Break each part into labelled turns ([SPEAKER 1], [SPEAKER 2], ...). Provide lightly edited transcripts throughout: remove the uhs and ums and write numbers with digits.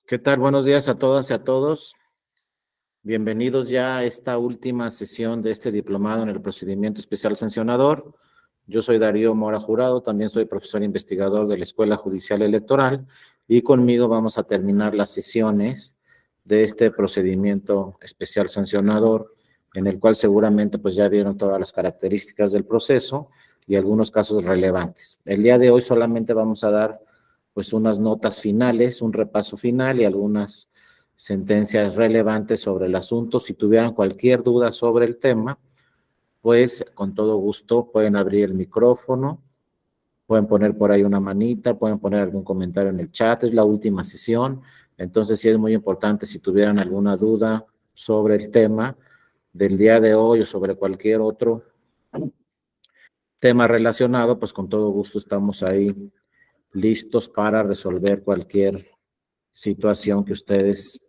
[SPEAKER 1] ¿Qué tal? Buenos días a todas y a todos. Bienvenidos ya a esta última sesión de este diplomado en el procedimiento especial sancionador. Yo soy Darío Mora Jurado, también soy profesor investigador de la Escuela Judicial Electoral y conmigo vamos a terminar las sesiones de este procedimiento especial sancionador, en el cual seguramente pues ya vieron todas las características del proceso y algunos casos relevantes. El día de hoy solamente vamos a dar pues unas notas finales, un repaso final y algunas sentencias relevantes sobre el asunto. Si tuvieran cualquier duda sobre el tema, pues con todo gusto pueden abrir el micrófono, pueden poner por ahí una manita, pueden poner algún comentario en el chat. Es la última sesión, entonces sí es muy importante si tuvieran alguna duda sobre el tema del día de hoy o sobre cualquier otro tema relacionado, pues con todo gusto estamos ahí listos para resolver cualquier situación que ustedes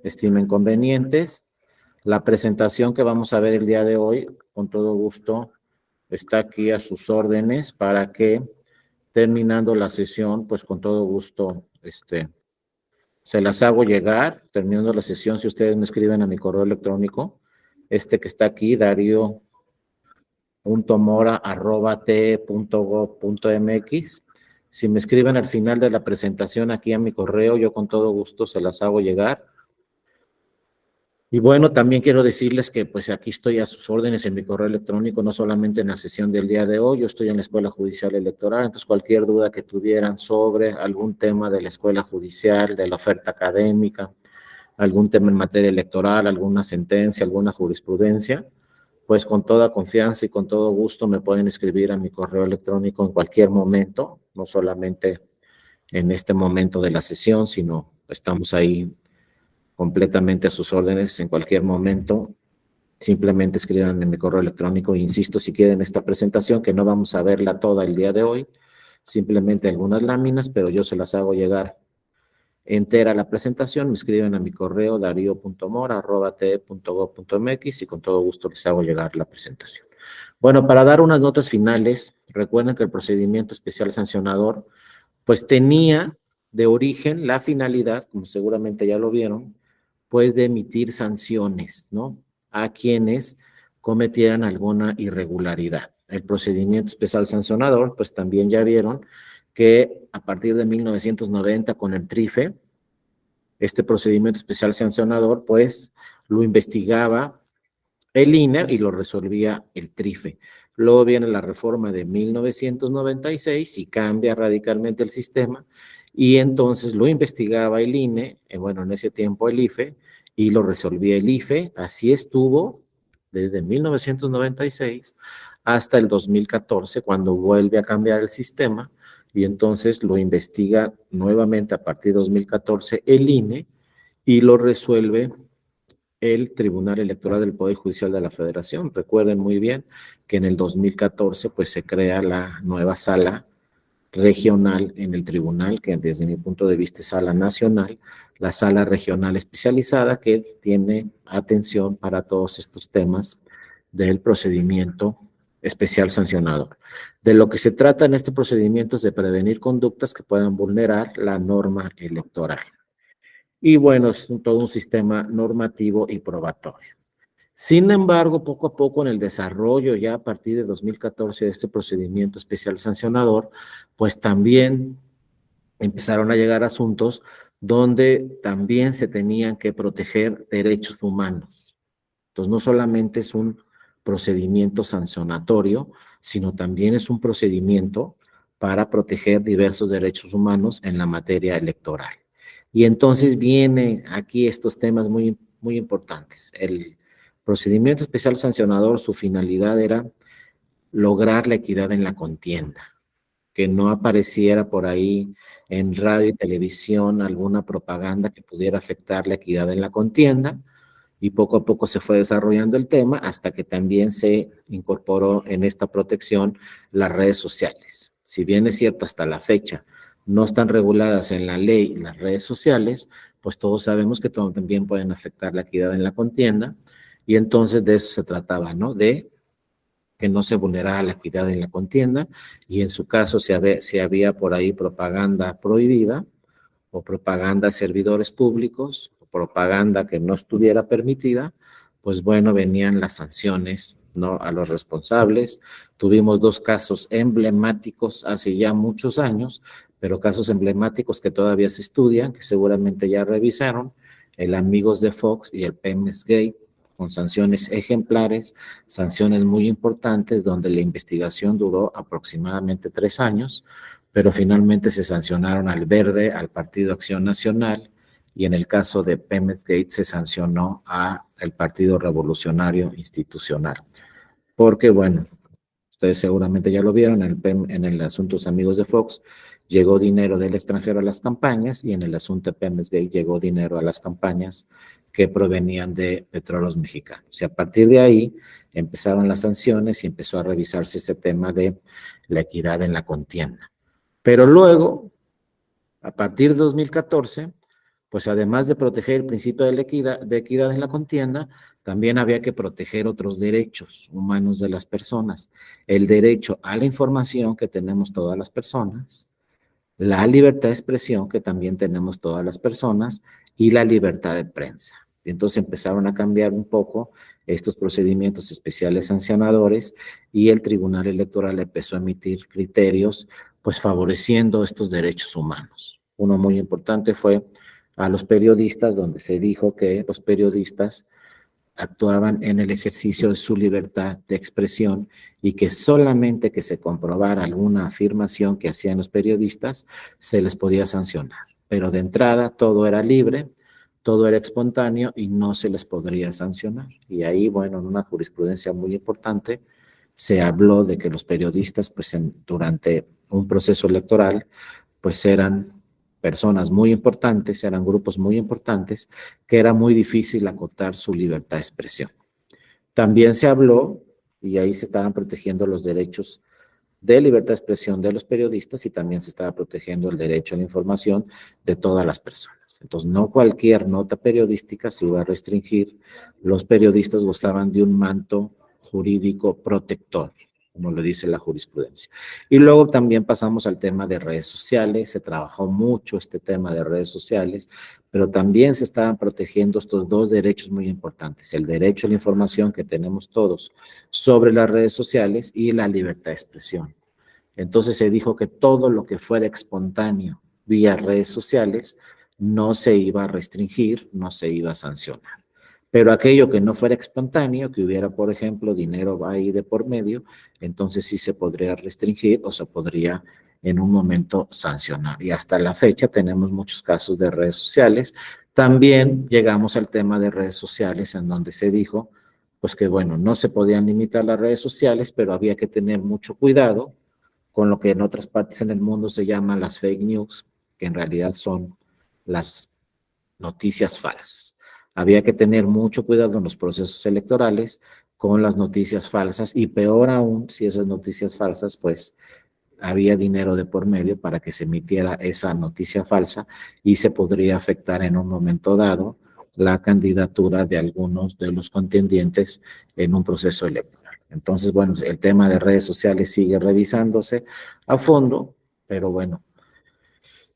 [SPEAKER 1] estimen convenientes. La presentación que vamos a ver el día de hoy, con todo gusto, está aquí a sus órdenes para que terminando la sesión, pues con todo gusto, se las hago llegar. Terminando la sesión, si ustedes me escriben a mi correo electrónico, que está aquí, dario.mora@te.gov.mx. Si me escriben al final de la presentación aquí a mi correo, yo con todo gusto se las hago llegar. Y bueno, también quiero decirles que pues aquí estoy a sus órdenes en mi correo electrónico, no solamente en la sesión del día de hoy, yo estoy en la Escuela Judicial Electoral, entonces cualquier duda que tuvieran sobre algún tema de la Escuela Judicial, de la oferta académica, algún tema en materia electoral, alguna sentencia, alguna jurisprudencia, pues con toda confianza y con todo gusto me pueden escribir a mi correo electrónico en cualquier momento, no solamente en este momento de la sesión, sino estamos ahí completamente a sus órdenes en cualquier momento. Simplemente escriban en mi correo electrónico. Insisto, si quieren esta presentación, que no vamos a verla toda el día de hoy, simplemente algunas láminas, pero yo se las hago llegar entera la presentación. Me escriben a mi correo dario.mora@te.gov.mx y con todo gusto les hago llegar la presentación. Bueno, para dar unas notas finales, recuerden que el procedimiento especial sancionador pues tenía de origen la finalidad, como seguramente ya lo vieron, pues de emitir sanciones, ¿no? A quienes cometieran alguna irregularidad. El procedimiento especial sancionador, pues también ya vieron que a partir de 1990 con el TRIFE, este procedimiento especial sancionador, pues lo investigaba el INE y lo resolvía el TRIFE. Luego viene la reforma de 1996 y cambia radicalmente el sistema y entonces lo investigaba el INE, bueno, en ese tiempo el IFE, y lo resolvía el IFE. Así estuvo desde 1996 hasta el 2014, cuando vuelve a cambiar el sistema y entonces lo investiga nuevamente a partir de 2014 el INE y lo resuelve el Tribunal Electoral del Poder Judicial de la Federación. Recuerden muy bien que en el 2014 pues se crea la nueva sala regional en el tribunal, que desde mi punto de vista es sala nacional, la sala regional especializada que tiene atención para todos estos temas del procedimiento especial sancionador. De lo que se trata en este procedimiento es de prevenir conductas que puedan vulnerar la norma electoral. Y bueno, es todo un sistema normativo y probatorio. Sin embargo, poco a poco en el desarrollo, ya a partir de 2014, de este procedimiento especial sancionador, pues también empezaron a llegar asuntos donde también se tenían que proteger derechos humanos. Entonces, no solamente es un procedimiento sancionatorio, sino también es un procedimiento para proteger diversos derechos humanos en la materia electoral. Y entonces vienen aquí estos temas muy, muy importantes. El procedimiento especial sancionador, su finalidad era lograr la equidad en la contienda, que no apareciera por ahí en radio y televisión alguna propaganda que pudiera afectar la equidad en la contienda, y poco a poco se fue desarrollando el tema hasta que también se incorporó en esta protección las redes sociales. Si bien es cierto, hasta la fecha no están reguladas en la ley las redes sociales, pues todos sabemos que también pueden afectar la equidad en la contienda, y entonces de eso se trataba, ¿no? De que no se vulnerara la equidad en la contienda, y en su caso si había por ahí propaganda prohibida, o propaganda a servidores públicos, o propaganda que no estuviera permitida, pues bueno, venían las sanciones, ¿no?, a los responsables. Tuvimos 2 casos emblemáticos hace ya muchos años, pero casos emblemáticos que todavía se estudian, que seguramente ya revisaron, el Amigos de Fox y el Pemex Gate, con sanciones ejemplares, sanciones muy importantes, donde la investigación duró aproximadamente 3 años, pero finalmente se sancionaron al Verde, al Partido Acción Nacional, y en el caso de Pemex Gate se sancionó al Partido Revolucionario Institucional. Porque, bueno, ustedes seguramente ya lo vieron, en el asunto de Amigos de Fox llegó dinero del extranjero a las campañas, y en el asunto de Pemex Gate llegó dinero a las campañas que provenían de Petróleos Mexicanos. Y a partir de ahí empezaron las sanciones y empezó a revisarse este tema de la equidad en la contienda. Pero luego, a partir de 2014, pues además de proteger el principio de equidad en la contienda, también había que proteger otros derechos humanos de las personas. El derecho a la información que tenemos todas las personas, la libertad de expresión que también tenemos todas las personas, y la libertad de prensa. Entonces empezaron a cambiar un poco estos procedimientos especiales sancionadores, y el Tribunal Electoral empezó a emitir criterios, pues favoreciendo estos derechos humanos. Uno muy importante fue a los periodistas, donde se dijo que los periodistas actuaban en el ejercicio de su libertad de expresión, y que solamente que se comprobara alguna afirmación que hacían los periodistas se les podía sancionar. Pero de entrada todo era libre, todo era espontáneo y no se les podría sancionar. Y ahí, bueno, en una jurisprudencia muy importante se habló de que los periodistas, pues durante un proceso electoral, pues eran personas muy importantes, eran grupos muy importantes, que era muy difícil acotar su libertad de expresión. También se habló, y ahí se estaban protegiendo los derechos de libertad de expresión de los periodistas, y también se estaba protegiendo el derecho a la información de todas las personas. Entonces, no cualquier nota periodística se iba a restringir. Los periodistas gozaban de un manto jurídico protector, como lo dice la jurisprudencia. Y luego también pasamos al tema de redes sociales. Se trabajó mucho este tema de redes sociales, pero también se estaban protegiendo estos 2 derechos muy importantes: el derecho a la información que tenemos todos sobre las redes sociales, y la libertad de expresión. Entonces se dijo que todo lo que fuera espontáneo vía redes sociales no se iba a restringir, no se iba a sancionar. Pero aquello que no fuera espontáneo, que hubiera, por ejemplo, dinero ahí de por medio, entonces sí se podría restringir o se podría en un momento sancionar. Y hasta la fecha tenemos muchos casos de redes sociales. También llegamos al tema de redes sociales, en donde se dijo, pues que bueno, no se podían limitar las redes sociales, pero había que tener mucho cuidado con lo que en otras partes en el mundo se llaman las fake news, que en realidad son las noticias falsas. Había que tener mucho cuidado en los procesos electorales con las noticias falsas, y peor aún si esas noticias falsas, pues había dinero de por medio para que se emitiera esa noticia falsa, y se podría afectar en un momento dado la candidatura de algunos de los contendientes en un proceso electoral. Entonces, bueno, el tema de redes sociales sigue revisándose a fondo, pero bueno,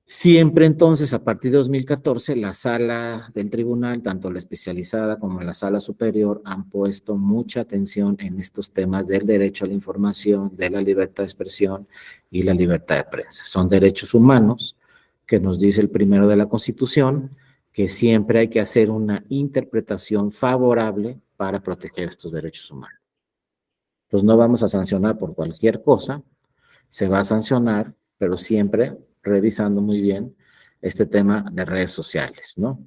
[SPEAKER 1] siempre entonces, a partir de 2014, la sala del tribunal, tanto la especializada como la sala superior, han puesto mucha atención en estos temas del derecho a la información, de la libertad de expresión y la libertad de prensa. Son derechos humanos que nos dice el primero de la Constitución, que siempre hay que hacer una interpretación favorable para proteger estos derechos humanos. Pues no vamos a sancionar por cualquier cosa, se va a sancionar, pero siempre revisando muy bien este tema de redes sociales, ¿no?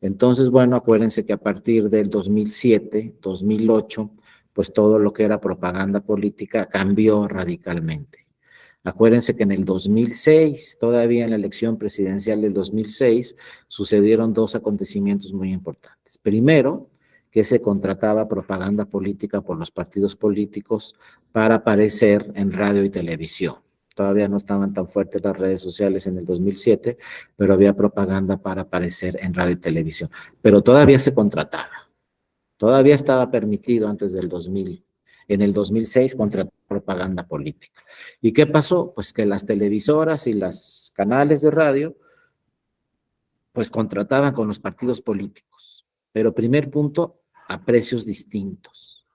[SPEAKER 1] Entonces, bueno, acuérdense que a partir del 2007, 2008, pues todo lo que era propaganda política cambió radicalmente. Acuérdense que en el 2006, todavía en la elección presidencial del 2006, sucedieron 2 acontecimientos muy importantes. Primero, que se contrataba propaganda política por los partidos políticos para aparecer en radio y televisión. Todavía no estaban tan fuertes las redes sociales en el 2007, pero había propaganda para aparecer en radio y televisión. Pero todavía se contrataba. Todavía estaba permitido antes del 2000. En el 2006 contrató propaganda política. ¿Y qué pasó? Pues que las televisoras y los canales de radio pues contrataban con los partidos políticos. Pero primer punto, a precios distintos.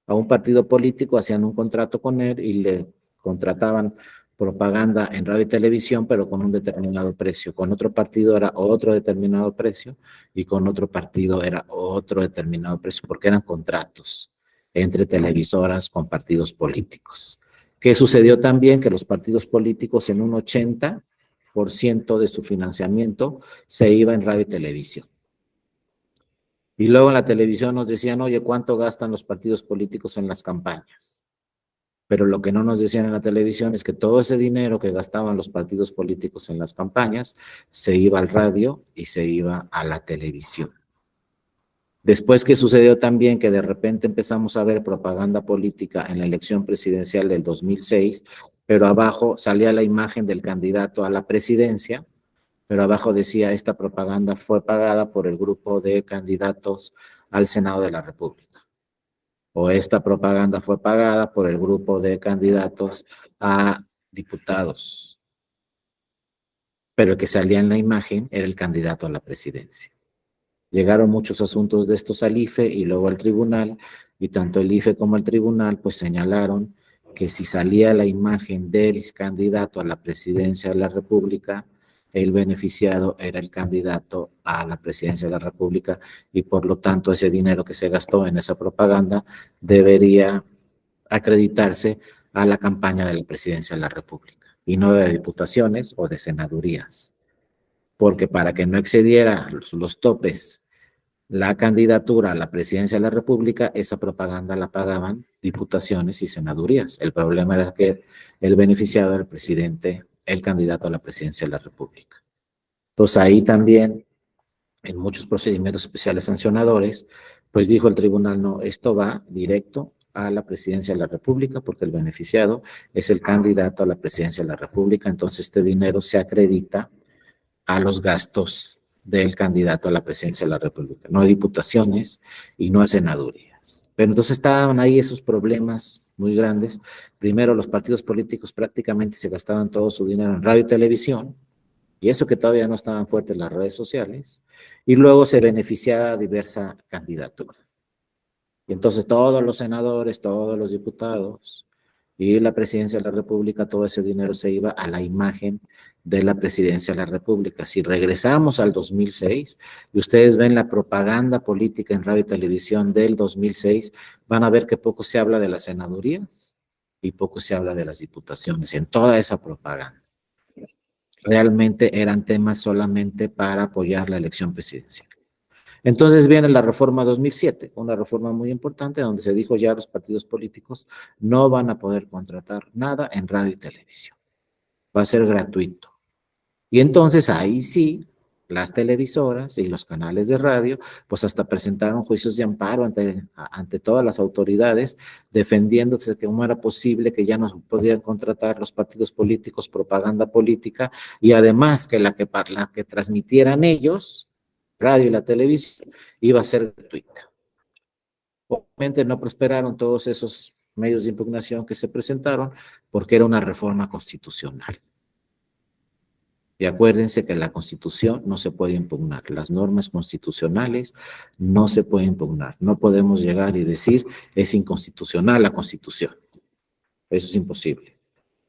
[SPEAKER 1] A un partido político hacían un contrato con él y le contrataban propaganda en radio y televisión, pero con un determinado precio. Con otro partido era otro determinado precio y con otro partido era otro determinado precio, porque eran contratos entre televisoras con partidos políticos. ¿Qué sucedió también? Que los partidos políticos en un 80% de su financiamiento se iba en radio y televisión. Y luego en la televisión nos decían, oye, ¿cuánto gastan los partidos políticos en las campañas? Pero lo que no nos decían en la televisión es que todo ese dinero que gastaban los partidos políticos en las campañas se iba al radio y se iba a la televisión. Después que sucedió también que de repente empezamos a ver propaganda política en la elección presidencial del 2006, pero abajo salía la imagen del candidato a la presidencia, pero abajo decía, esta propaganda fue pagada por el grupo de candidatos al Senado de la República. O esta propaganda fue pagada por el grupo de candidatos a diputados. Pero el que salía en la imagen era el candidato a la presidencia. Llegaron muchos asuntos de estos al IFE y luego al tribunal, y tanto el IFE como el tribunal pues señalaron que si salía la imagen del candidato a la presidencia de la República, el beneficiado era el candidato a la presidencia de la República y por lo tanto ese dinero que se gastó en esa propaganda debería acreditarse a la campaña de la presidencia de la República y no de diputaciones o de senadurías. Porque para que no excediera los topes la candidatura a la presidencia de la República, esa propaganda la pagaban diputaciones y senadurías. El problema era que el beneficiado era el presidente, el candidato a la presidencia de la República. Entonces ahí también, en muchos procedimientos especiales sancionadores, pues dijo el tribunal, no, esto va directo a la presidencia de la República porque el beneficiado es el candidato a la presidencia de la República, entonces este dinero se acredita a los gastos del candidato a la presidencia de la República, no a diputaciones y no a senadurías. Pero entonces estaban ahí esos problemas muy grandes. Primero, los partidos políticos prácticamente se gastaban todo su dinero en radio y televisión, y eso que todavía no estaban fuertes las redes sociales, y luego se beneficiaba diversa candidatura. Y entonces todos los senadores, todos los diputados y la presidencia de la República, todo ese dinero se iba a la imagen de la presidencia de la República. Si regresamos al 2006 y ustedes ven la propaganda política en radio y televisión del 2006, van a ver que poco se habla de las senadurías y poco se habla de las diputaciones en toda esa propaganda. Realmente eran temas solamente para apoyar la elección presidencial. Entonces viene la reforma 2007, una reforma muy importante donde se dijo ya los partidos políticos no van a poder contratar nada en radio y televisión. Va a ser gratuito. Y entonces ahí sí, las televisoras y los canales de radio, pues hasta presentaron juicios de amparo ante todas las autoridades, defendiéndose que cómo era posible que ya no podían contratar los partidos políticos propaganda política y además que la que transmitieran ellos, radio y la televisión, iba a ser gratuita. Obviamente no prosperaron todos esos medios de impugnación que se presentaron porque era una reforma constitucional. Y acuérdense que la Constitución no se puede impugnar, las normas constitucionales no se pueden impugnar. No podemos llegar y decir es inconstitucional la Constitución. Eso es imposible.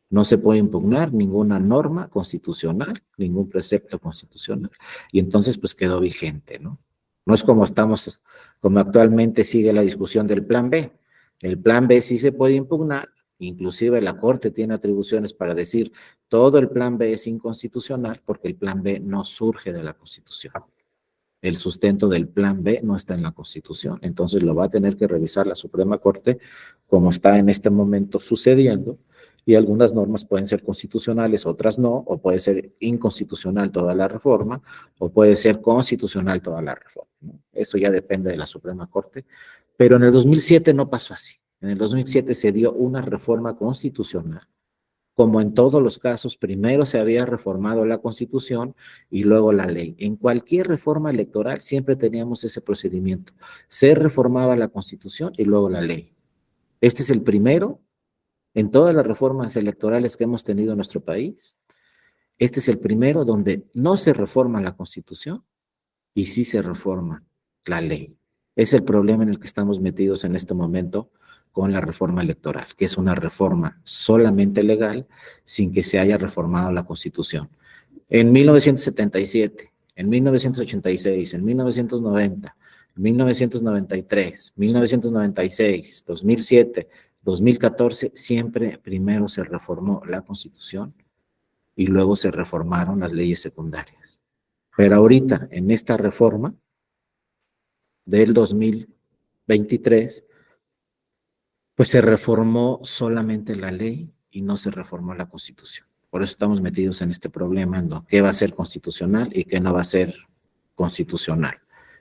[SPEAKER 1] No se puede impugnar ninguna norma constitucional, ningún precepto constitucional. Y entonces pues quedó vigente, ¿no? No es como actualmente sigue la discusión del plan B. El plan B sí se puede impugnar, inclusive la Corte tiene atribuciones para decir todo el plan B es inconstitucional porque el plan B no surge de la Constitución. El sustento del plan B no está en la Constitución, entonces lo va a tener que revisar la Suprema Corte como está en este momento sucediendo, y algunas normas pueden ser constitucionales, otras no, o puede ser inconstitucional toda la reforma, o puede ser constitucional toda la reforma, ¿no? Eso ya depende de la Suprema Corte, pero en el 2007 no pasó así. En el 2007 se dio una reforma constitucional. Como en todos los casos, primero se había reformado la Constitución y luego la ley. En cualquier reforma electoral siempre teníamos ese procedimiento. Se reformaba la Constitución y luego la ley. Este es el primero en todas las reformas electorales que hemos tenido en nuestro país, Este es el primero donde no se reforma la Constitución y sí se reforma la ley. Es el problema en el que estamos metidos en este momento con la reforma electoral, que es una reforma solamente legal sin que se haya reformado la Constitución. En 1977, en 1986, en 1990, en 1993, 1996, 2007, 2014, siempre primero se reformó la Constitución y luego se reformaron las leyes secundarias. Pero ahorita, en esta reforma del 2023, pues se reformó solamente la ley y no se reformó la Constitución. Por eso estamos metidos en este problema, en qué va a ser constitucional y qué no va a ser constitucional.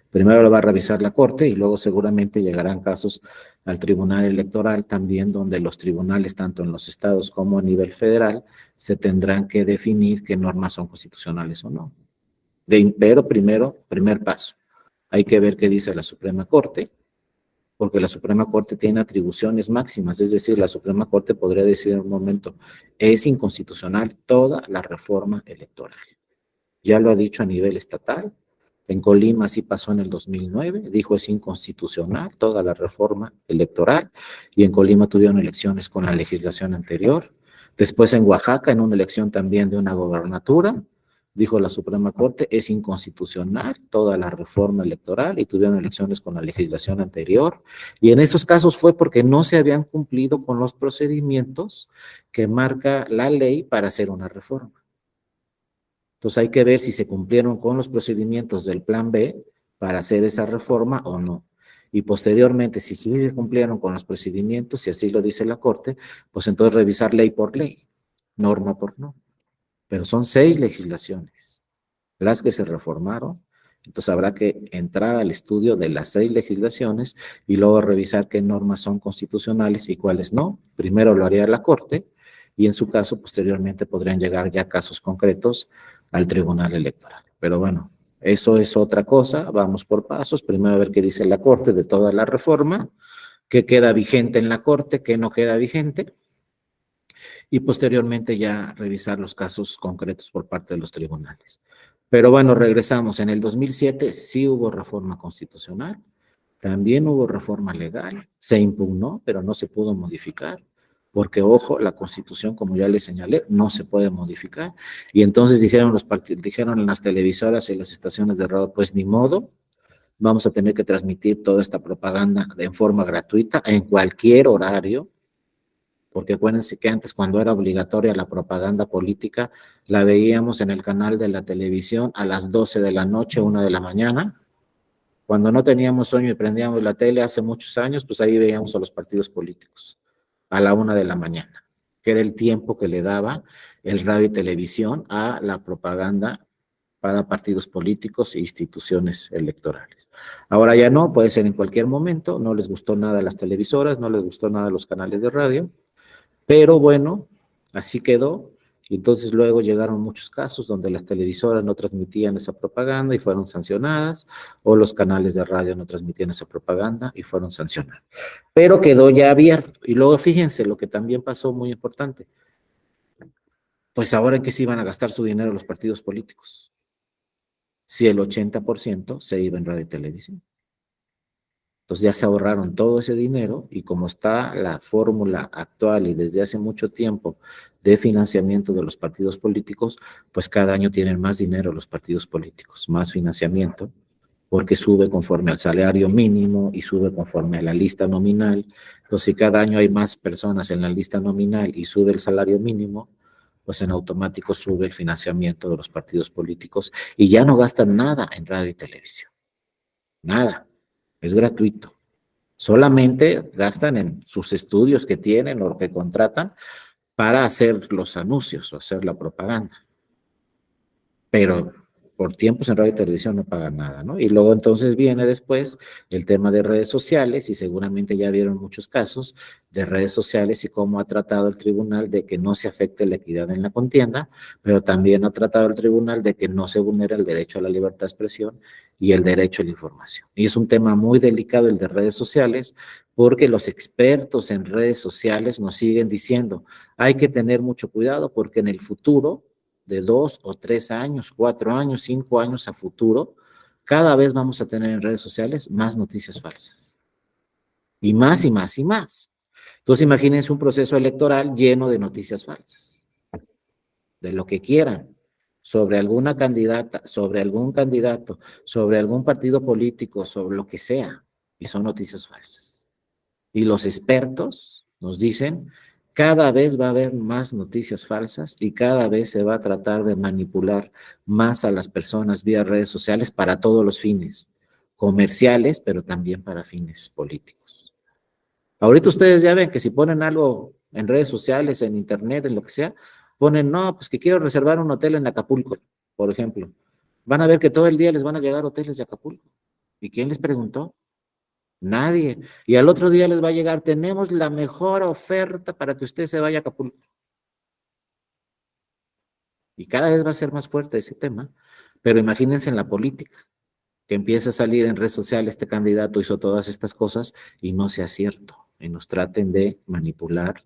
[SPEAKER 1] Primero lo va a revisar la Corte y luego seguramente llegarán casos al Tribunal Electoral también, donde los tribunales, tanto en los estados como a nivel federal, se tendrán que definir qué normas son constitucionales o no. Pero primero, primer paso, hay que ver qué dice la Suprema Corte, porque la Suprema Corte tiene atribuciones máximas, es decir, la Suprema Corte podría decir en un momento, es inconstitucional toda la reforma electoral. Ya lo ha dicho a nivel estatal, en Colima sí pasó en el 2009, dijo es inconstitucional toda la reforma electoral, y en Colima tuvieron elecciones con la legislación anterior. Después en Oaxaca, en una elección también de una gobernatura, dijo la Suprema Corte, es inconstitucional toda la reforma electoral y tuvieron elecciones con la legislación anterior. Y en esos casos fue porque no se habían cumplido con los procedimientos que marca la ley para hacer una reforma. Entonces hay que ver si se cumplieron con los procedimientos del plan B para hacer esa reforma o no. Y posteriormente, si sí se cumplieron con los procedimientos, si así lo dice la Corte, pues entonces revisar ley por ley, norma por norma. Pero son 6 legislaciones las que se reformaron. Entonces habrá que entrar al estudio de las 6 legislaciones y luego revisar qué normas son constitucionales y cuáles no. Primero lo haría la Corte y en su caso posteriormente podrían llegar ya casos concretos al Tribunal Electoral. Pero bueno, eso es otra cosa, vamos por pasos. Primero a ver qué dice la Corte de toda la reforma, qué queda vigente en la Corte, qué no queda vigente, y posteriormente ya revisar los casos concretos por parte de los tribunales. Pero bueno, regresamos. En el 2007 sí hubo reforma constitucional, también hubo reforma legal, se impugnó, pero no se pudo modificar, porque ojo, la Constitución, como ya les señalé, no se puede modificar. Y entonces dijeron en las televisoras y las estaciones de radio, pues ni modo, vamos a tener que transmitir toda esta propaganda en forma gratuita en cualquier horario, porque acuérdense que antes, cuando era obligatoria la propaganda política, la veíamos en el canal de la televisión a las 12 de la noche, 1 de la mañana. Cuando no teníamos sueño y prendíamos la tele hace muchos años, pues ahí veíamos a los partidos políticos a la 1 de la mañana, que era el tiempo que le daba el radio y televisión a la propaganda para partidos políticos e instituciones electorales. Ahora ya no, puede ser en cualquier momento, no les gustó nada a las televisoras, no les gustó nada a los canales de radio, pero bueno, así quedó. Y entonces luego llegaron muchos casos donde las televisoras no transmitían esa propaganda y fueron sancionadas, o los canales de radio no transmitían esa propaganda y fueron sancionados. Pero quedó ya abierto. Y luego fíjense lo que también pasó muy importante. Pues ahora en qué se iban a gastar su dinero los partidos políticos, si el 80% se iba en radio y televisión. Entonces ya se ahorraron todo ese dinero y como está la fórmula actual y desde hace mucho tiempo de financiamiento de los partidos políticos, pues cada año tienen más dinero los partidos políticos, más financiamiento, porque sube conforme al salario mínimo y sube conforme a la lista nominal. Entonces, si cada año hay más personas en la lista nominal y sube el salario mínimo, pues en automático sube el financiamiento de los partidos políticos y ya no gastan nada en radio y televisión. Nada. Es gratuito. Solamente gastan en sus estudios que tienen o que contratan para hacer los anuncios o hacer la propaganda. Pero por tiempos en radio y televisión no pagan nada, ¿no? Y luego entonces viene después el tema de redes sociales y seguramente ya vieron muchos casos de redes sociales y cómo ha tratado el tribunal de que no se afecte la equidad en la contienda, pero también ha tratado el tribunal de que no se vulnere el derecho a la libertad de expresión y el derecho a la información. Y es un tema muy delicado el de redes sociales porque los expertos en redes sociales nos siguen diciendo, hay que tener mucho cuidado porque en el futuro de 2 o 3 años, 4 años, 5 años a futuro, cada vez vamos a tener en redes sociales más noticias falsas. Y más y más y más. Entonces imagínense un proceso electoral lleno de noticias falsas, de lo que quieran, sobre alguna candidata, sobre algún candidato, sobre algún partido político, sobre lo que sea, y son noticias falsas. Y los expertos nos dicen, cada vez va a haber más noticias falsas y cada vez se va a tratar de manipular más a las personas vía redes sociales para todos los fines, comerciales, pero también para fines políticos. Ahorita ustedes ya ven que si ponen algo en redes sociales, en internet, en lo que sea, ponen, no, pues que quiero reservar un hotel en Acapulco, por ejemplo. Van a ver que todo el día les van a llegar hoteles de Acapulco. ¿Y quién les preguntó? Nadie. Y al otro día les va a llegar, tenemos la mejor oferta para que usted se vaya a Acapulco. Y cada vez va a ser más fuerte ese tema. Pero imagínense en la política, que empieza a salir en redes sociales, este candidato hizo todas estas cosas y no sea cierto. Y nos traten de manipular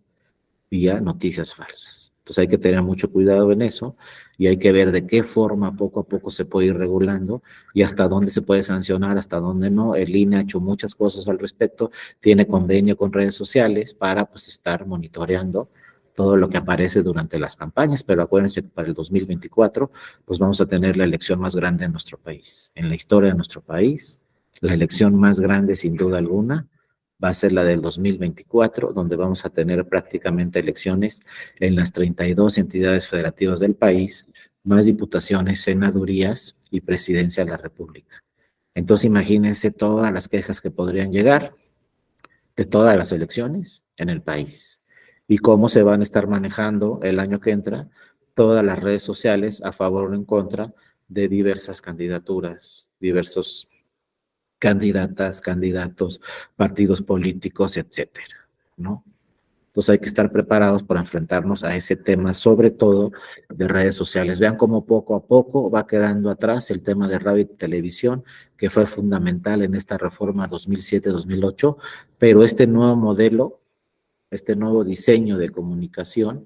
[SPEAKER 1] vía noticias falsas. Entonces hay que tener mucho cuidado en eso y hay que ver de qué forma poco a poco se puede ir regulando y hasta dónde se puede sancionar, hasta dónde no. El INE ha hecho muchas cosas al respecto, tiene convenio con redes sociales para pues estar monitoreando todo lo que aparece durante las campañas, pero acuérdense que para el 2024 pues vamos a tener la elección más grande en nuestro país, en la historia de nuestro país, la elección más grande sin duda alguna va a ser la del 2024, donde vamos a tener prácticamente elecciones en las 32 entidades federativas del país, más diputaciones, senadurías y presidencia de la República. Entonces imagínense todas las quejas que podrían llegar de todas las elecciones en el país y cómo se van a estar manejando el año que entra todas las redes sociales a favor o en contra de diversas candidaturas, diversos candidatas, candidatos, partidos políticos, etcétera, ¿no? Entonces hay que estar preparados para enfrentarnos a ese tema, sobre todo de redes sociales. Vean cómo poco a poco va quedando atrás el tema de radio y televisión, que fue fundamental en esta reforma 2007-2008, pero este nuevo modelo, este nuevo diseño de comunicación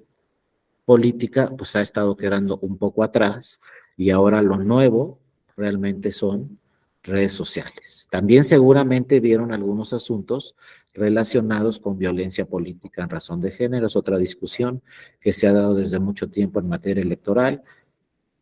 [SPEAKER 1] política, pues ha estado quedando un poco atrás y ahora lo nuevo realmente son redes sociales. También seguramente vieron algunos asuntos relacionados con violencia política en razón de género, es otra discusión que se ha dado desde mucho tiempo en materia electoral,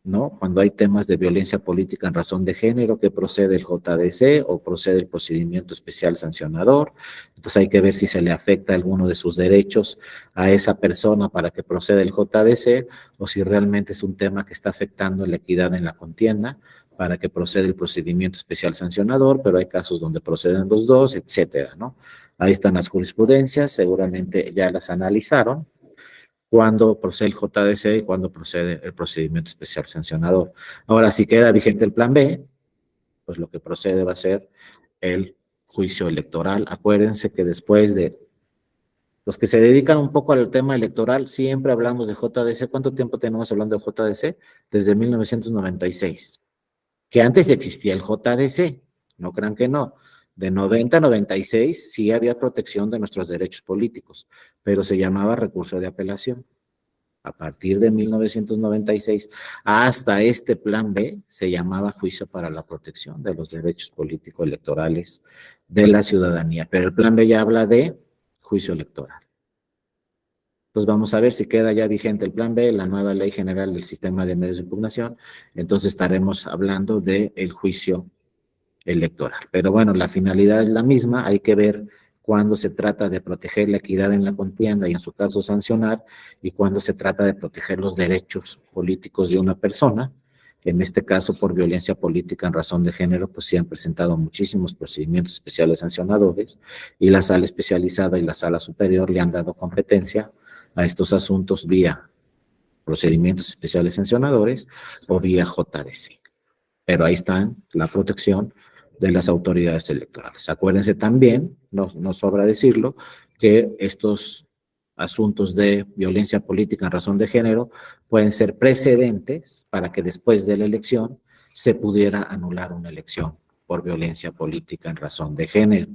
[SPEAKER 1] ¿no? Cuando hay temas de violencia política en razón de género, que procede el JDC o procede el procedimiento especial sancionador. Entonces hay que ver si se le afecta alguno de sus derechos a esa persona para que proceda el JDC o si realmente es un tema que está afectando la equidad en la contienda para que proceda el procedimiento especial sancionador, pero hay casos donde proceden los dos, etcétera, ¿no? Ahí están las jurisprudencias, seguramente ya las analizaron cuándo procede el JDC y cuándo procede el procedimiento especial sancionador. Ahora, si queda vigente el plan B, pues lo que procede va a ser el juicio electoral. Acuérdense que después de los que se dedican un poco al tema electoral, siempre hablamos de JDC. ¿Cuánto tiempo tenemos hablando de JDC? Desde 1996, que antes existía el JDC, no crean que no. De 90 a 96 sí había protección de nuestros derechos políticos, pero se llamaba recurso de apelación. A partir de 1996 hasta este plan B se llamaba juicio para la protección de los derechos políticos electorales de la ciudadanía, pero el plan B ya habla de juicio electoral. Entonces vamos a ver si queda ya vigente el plan B, la nueva ley general del sistema de medios de impugnación, entonces estaremos hablando del juicio electoral. Pero bueno, la finalidad es la misma, hay que ver cuando se trata de proteger la equidad en la contienda y en su caso sancionar, y cuando se trata de proteger los derechos políticos de una persona. En este caso, por violencia política en razón de género, pues se han presentado muchísimos procedimientos especiales sancionadores y la sala especializada y la sala superior le han dado competencia a estos asuntos vía procedimientos especiales sancionadores o vía JDC. Pero ahí está la protección de las autoridades electorales. Acuérdense también, no sobra decirlo, que estos asuntos de violencia política en razón de género pueden ser precedentes para que después de la elección se pudiera anular una elección por violencia política en razón de género.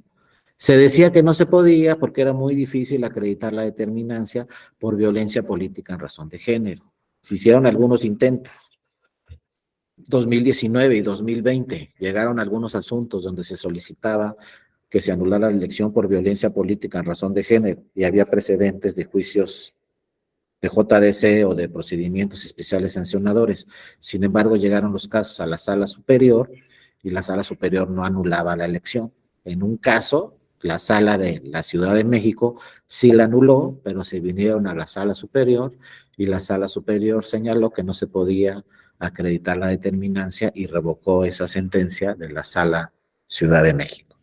[SPEAKER 1] Se decía que no se podía porque era muy difícil acreditar la determinancia por violencia política en razón de género. Se hicieron algunos intentos. 2019 y 2020 llegaron algunos asuntos donde se solicitaba que se anulara la elección por violencia política en razón de género y había precedentes de juicios de JDC o de procedimientos especiales sancionadores. Sin embargo, llegaron los casos a la sala superior y la sala superior no anulaba la elección. En un caso, la sala de la Ciudad de México sí la anuló, pero se vinieron a la sala superior y la sala superior señaló que no se podía acreditar la determinancia y revocó esa sentencia de la sala Ciudad de México.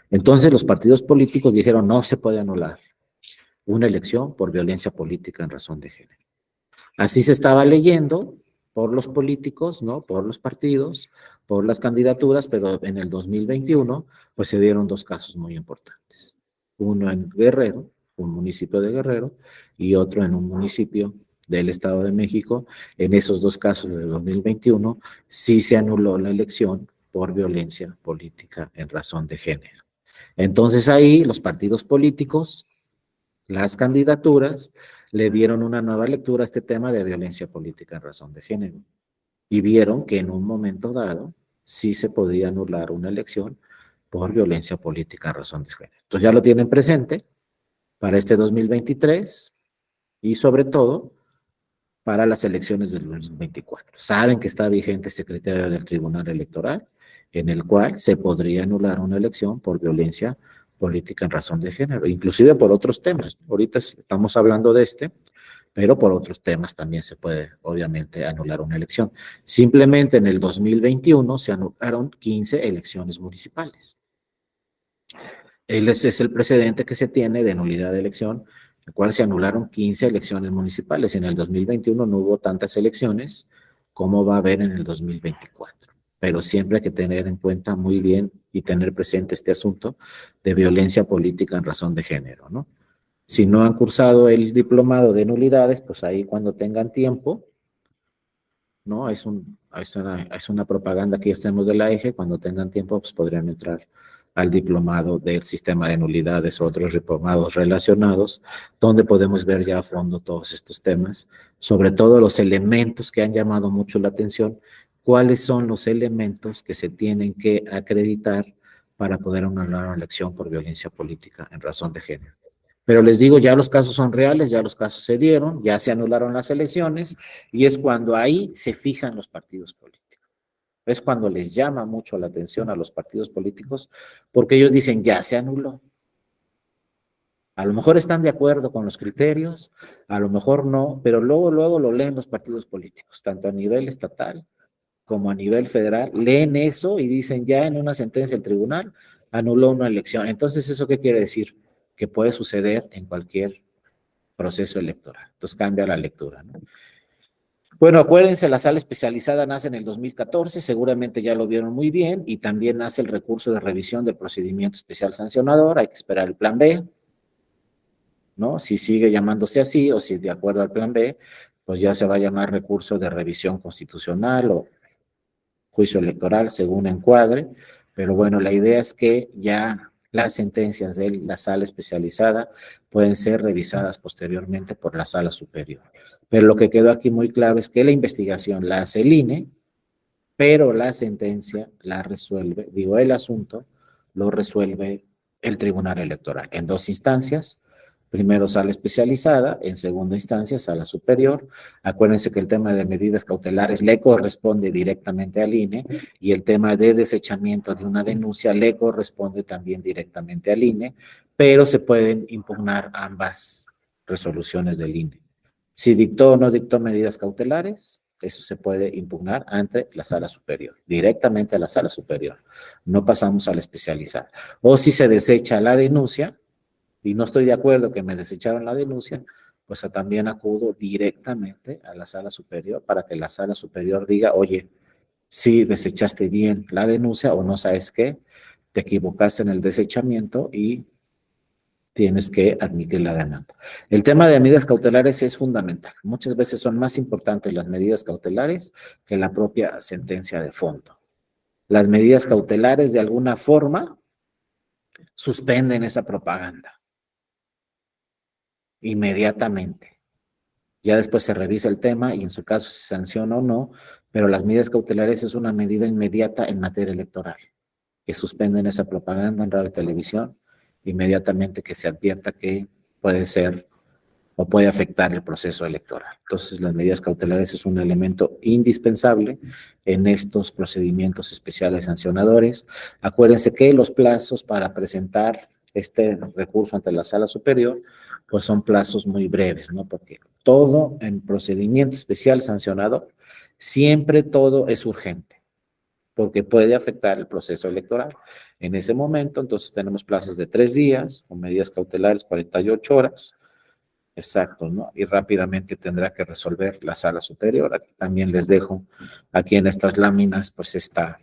[SPEAKER 1] Entonces los partidos políticos dijeron no se puede anular una elección por violencia política en razón de género. Así se estaba leyendo por los políticos, ¿no? Por los partidos, por las candidaturas, pero en el 2021 pues se dieron dos casos muy importantes. Uno en Guerrero, un municipio de Guerrero, y otro en un municipio del Estado de México. En esos dos casos de 2021 sí se anuló la elección por violencia política en razón de género. Entonces ahí los partidos políticos, las candidaturas, le dieron una nueva lectura a este tema de violencia política en razón de género y vieron que en un momento dado sí se podía anular una elección por violencia política en razón de género. Entonces ya lo tienen presente para este 2023 y sobre todo para las elecciones del 2024. Saben que está vigente ese criterio del Tribunal Electoral en el cual se podría anular una elección por violencia política en razón de género, inclusive por otros temas. Ahorita estamos hablando de este, pero por otros temas también se puede, obviamente, anular una elección. Simplemente en el 2021 se anularon 15 elecciones municipales. Ese es el precedente que se tiene de nulidad de elección, en el cual se anularon 15 elecciones municipales. En el 2021 no hubo tantas elecciones como va a haber en el 2024. Pero siempre hay que tener en cuenta muy bien y tener presente este asunto de violencia política en razón de género, ¿no? Si no han cursado el diplomado de nulidades, pues ahí cuando tengan tiempo, ¿no? Es una propaganda que hacemos de la EGE, cuando tengan tiempo, pues podrían entrar al diplomado del sistema de nulidades o otros diplomados relacionados, donde podemos ver ya a fondo todos estos temas, sobre todo los elementos que han llamado mucho la atención, cuáles son los elementos que se tienen que acreditar para poder anular una elección por violencia política en razón de género. Pero les digo, ya los casos son reales, ya los casos se dieron, ya se anularon las elecciones y es cuando ahí se fijan los partidos políticos. Es cuando les llama mucho la atención a los partidos políticos porque ellos dicen, ya se anuló. A lo mejor están de acuerdo con los criterios, a lo mejor no, pero luego lo leen los partidos políticos, tanto a nivel estatal como a nivel federal, leen eso y dicen ya en una sentencia el tribunal anuló una elección. Entonces, ¿eso qué quiere decir? Que puede suceder en cualquier proceso electoral. Entonces cambia la lectura, ¿no? Bueno, acuérdense, la sala especializada nace en el 2014, seguramente ya lo vieron muy bien, y también nace el recurso de revisión del procedimiento especial sancionador, hay que esperar el plan B, ¿no? Si sigue llamándose así o si de acuerdo al plan B, pues ya se va a llamar recurso de revisión constitucional o juicio electoral según encuadre, pero bueno, la idea es que ya las sentencias de la sala especializada pueden ser revisadas posteriormente por la sala superior. Pero lo que quedó aquí muy claro es que la investigación la hace el INE, pero la sentencia la resuelve, digo, el asunto lo resuelve el Tribunal Electoral en dos instancias. Primero sala especializada, en segunda instancia sala superior. Acuérdense que el tema de medidas cautelares le corresponde directamente al INE y el tema de desechamiento de una denuncia le corresponde también directamente al INE, pero se pueden impugnar ambas resoluciones del INE. Si dictó o no dictó medidas cautelares, eso se puede impugnar ante la sala superior, directamente a la sala superior. No pasamos a la especializada. O si se desecha la denuncia, y no estoy de acuerdo que me desecharon la denuncia, pues también acudo directamente a la sala superior para que la sala superior diga, oye, si desechaste bien la denuncia o no sabes qué, te equivocaste en el desechamiento y tienes que admitir la demanda. El tema de medidas cautelares es fundamental. Muchas veces son más importantes las medidas cautelares que la propia sentencia de fondo. Las medidas cautelares de alguna forma suspenden esa propaganda inmediatamente. Ya después se revisa el tema y en su caso se sanciona o no, pero las medidas cautelares es una medida inmediata en materia electoral, que suspenden esa propaganda en radio y televisión, inmediatamente que se advierta que puede ser o puede afectar el proceso electoral. Entonces, las medidas cautelares es un elemento indispensable en estos procedimientos especiales sancionadores. Acuérdense que los plazos para presentar este recurso ante la sala superior, pues son plazos muy breves, ¿no? Porque todo en procedimiento especial sancionador, siempre todo es urgente, porque puede afectar el proceso electoral. En ese momento, entonces tenemos plazos de 3 días, con medidas cautelares 48 horas, exacto, ¿no? Y rápidamente tendrá que resolver la sala superior. Aquí también les dejo, aquí en estas láminas, pues esta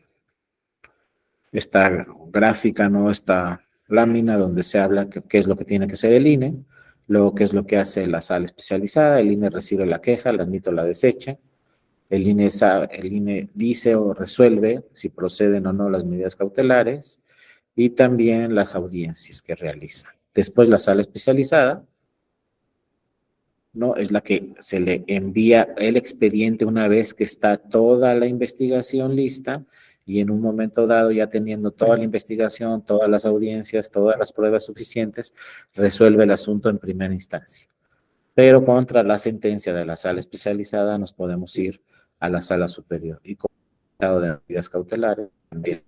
[SPEAKER 1] gráfica, ¿no? Esta lámina donde se habla qué es lo que tiene que hacer el INE, luego qué es lo que hace la sala especializada, el INE recibe la queja, la admite o la desecha, el INE dice o resuelve si proceden o no las medidas cautelares y también las audiencias que realiza. Después la sala especializada, ¿no? Es la que se le envía el expediente una vez que está toda la investigación lista y en un momento dado, ya teniendo toda la investigación, todas las audiencias, todas las pruebas suficientes, resuelve el asunto en primera instancia. Pero contra la sentencia de la sala especializada nos podemos ir a la sala superior y con el estado de medidas cautelares también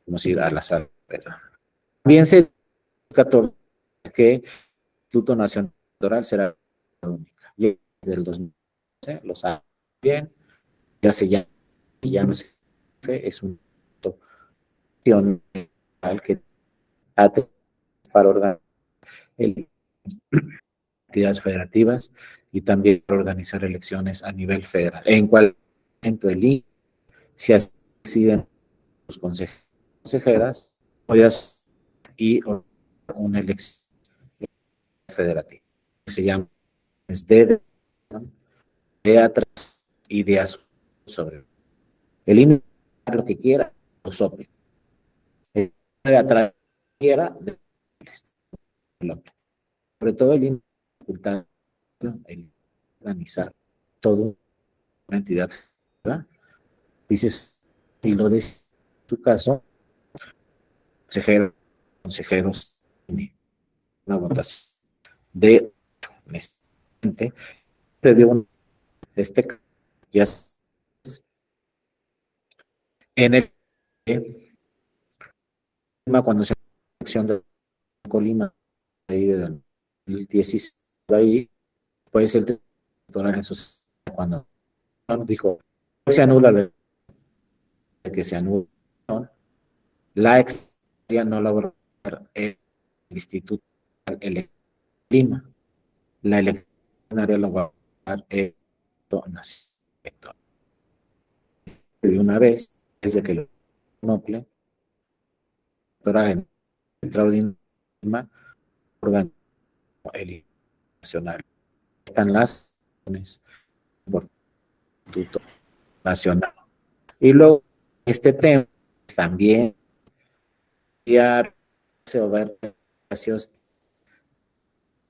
[SPEAKER 1] podemos ir a la sala superior. También se 14 que el Instituto Nacional Electoral será única. Y desde el 2011 lo saben bien, ya se llama, ya no sé, es un que hace para organizar entidades federativas y también para organizar elecciones a nivel federal. En cual momento el INE, si así deciden los consejeras, y una elección federativa. Se llama de atrás y de azul sobre el INE lo que quiera, lo sople. El de atrás quiera, sobre todo el INE el organizar toda una entidad, ¿verdad? Dices, y lo de su caso, consejeros, una votación de te dio este ya en el cuando se elección de Colima ahí de 2016 ahí pues el doctor Jesús cuando dijo se anula que se anula la ex no la va a el instituto el Lima la elección la va a dar el nacional de una vez desde que el noble doctora extraordinaria órgano el nacional están las por instituto nacional y luego este tema también ya se va a ver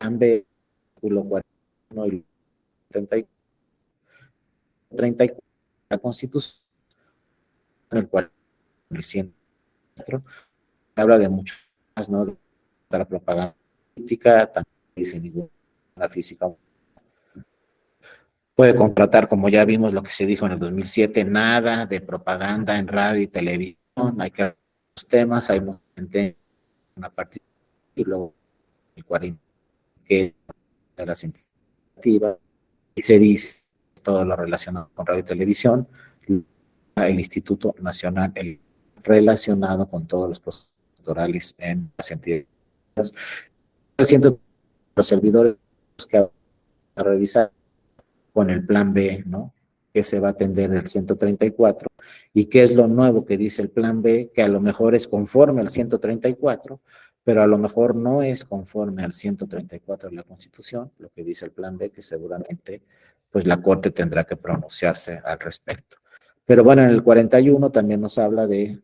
[SPEAKER 1] ambos artículo 41 y 34 la Constitución en el cual el 104 habla de mucho más, ¿no? De la propaganda política, también dice ninguna física puede contratar, como ya vimos lo que se dijo en el 2007, nada de propaganda en radio y televisión, hay que ver los temas, hay una parte y luego el 40 que de las iniciativas y se dice todo lo relacionado con radio y televisión, el Instituto Nacional el relacionado con todos los procesos electorales en las entidades. Siento los servidores que a revisar con el plan B, ¿no? Que se va a atender del 134 y qué es lo nuevo que dice el plan B, que a lo mejor es conforme al 134, pero a lo mejor no es conforme al 134 de la Constitución, lo que dice el plan B, que seguramente pues la Corte tendrá que pronunciarse al respecto. Pero bueno, en el 41 también nos habla de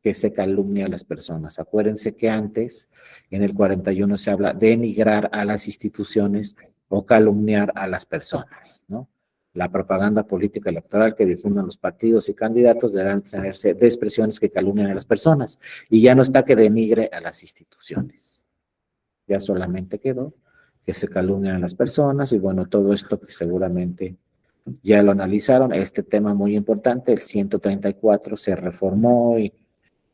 [SPEAKER 1] que se calumnia a las personas. Acuérdense que antes, en el 41 se habla de denigrar a las instituciones o calumniar a las personas, ¿no? La propaganda política electoral que difundan los partidos y candidatos deberán tenerse de expresiones que calumnien a las personas, y ya no está que denigre a las instituciones. Ya solamente quedó que se calumnian a las personas, y bueno, todo esto que seguramente ya lo analizaron. Este tema muy importante, el 134 se reformó y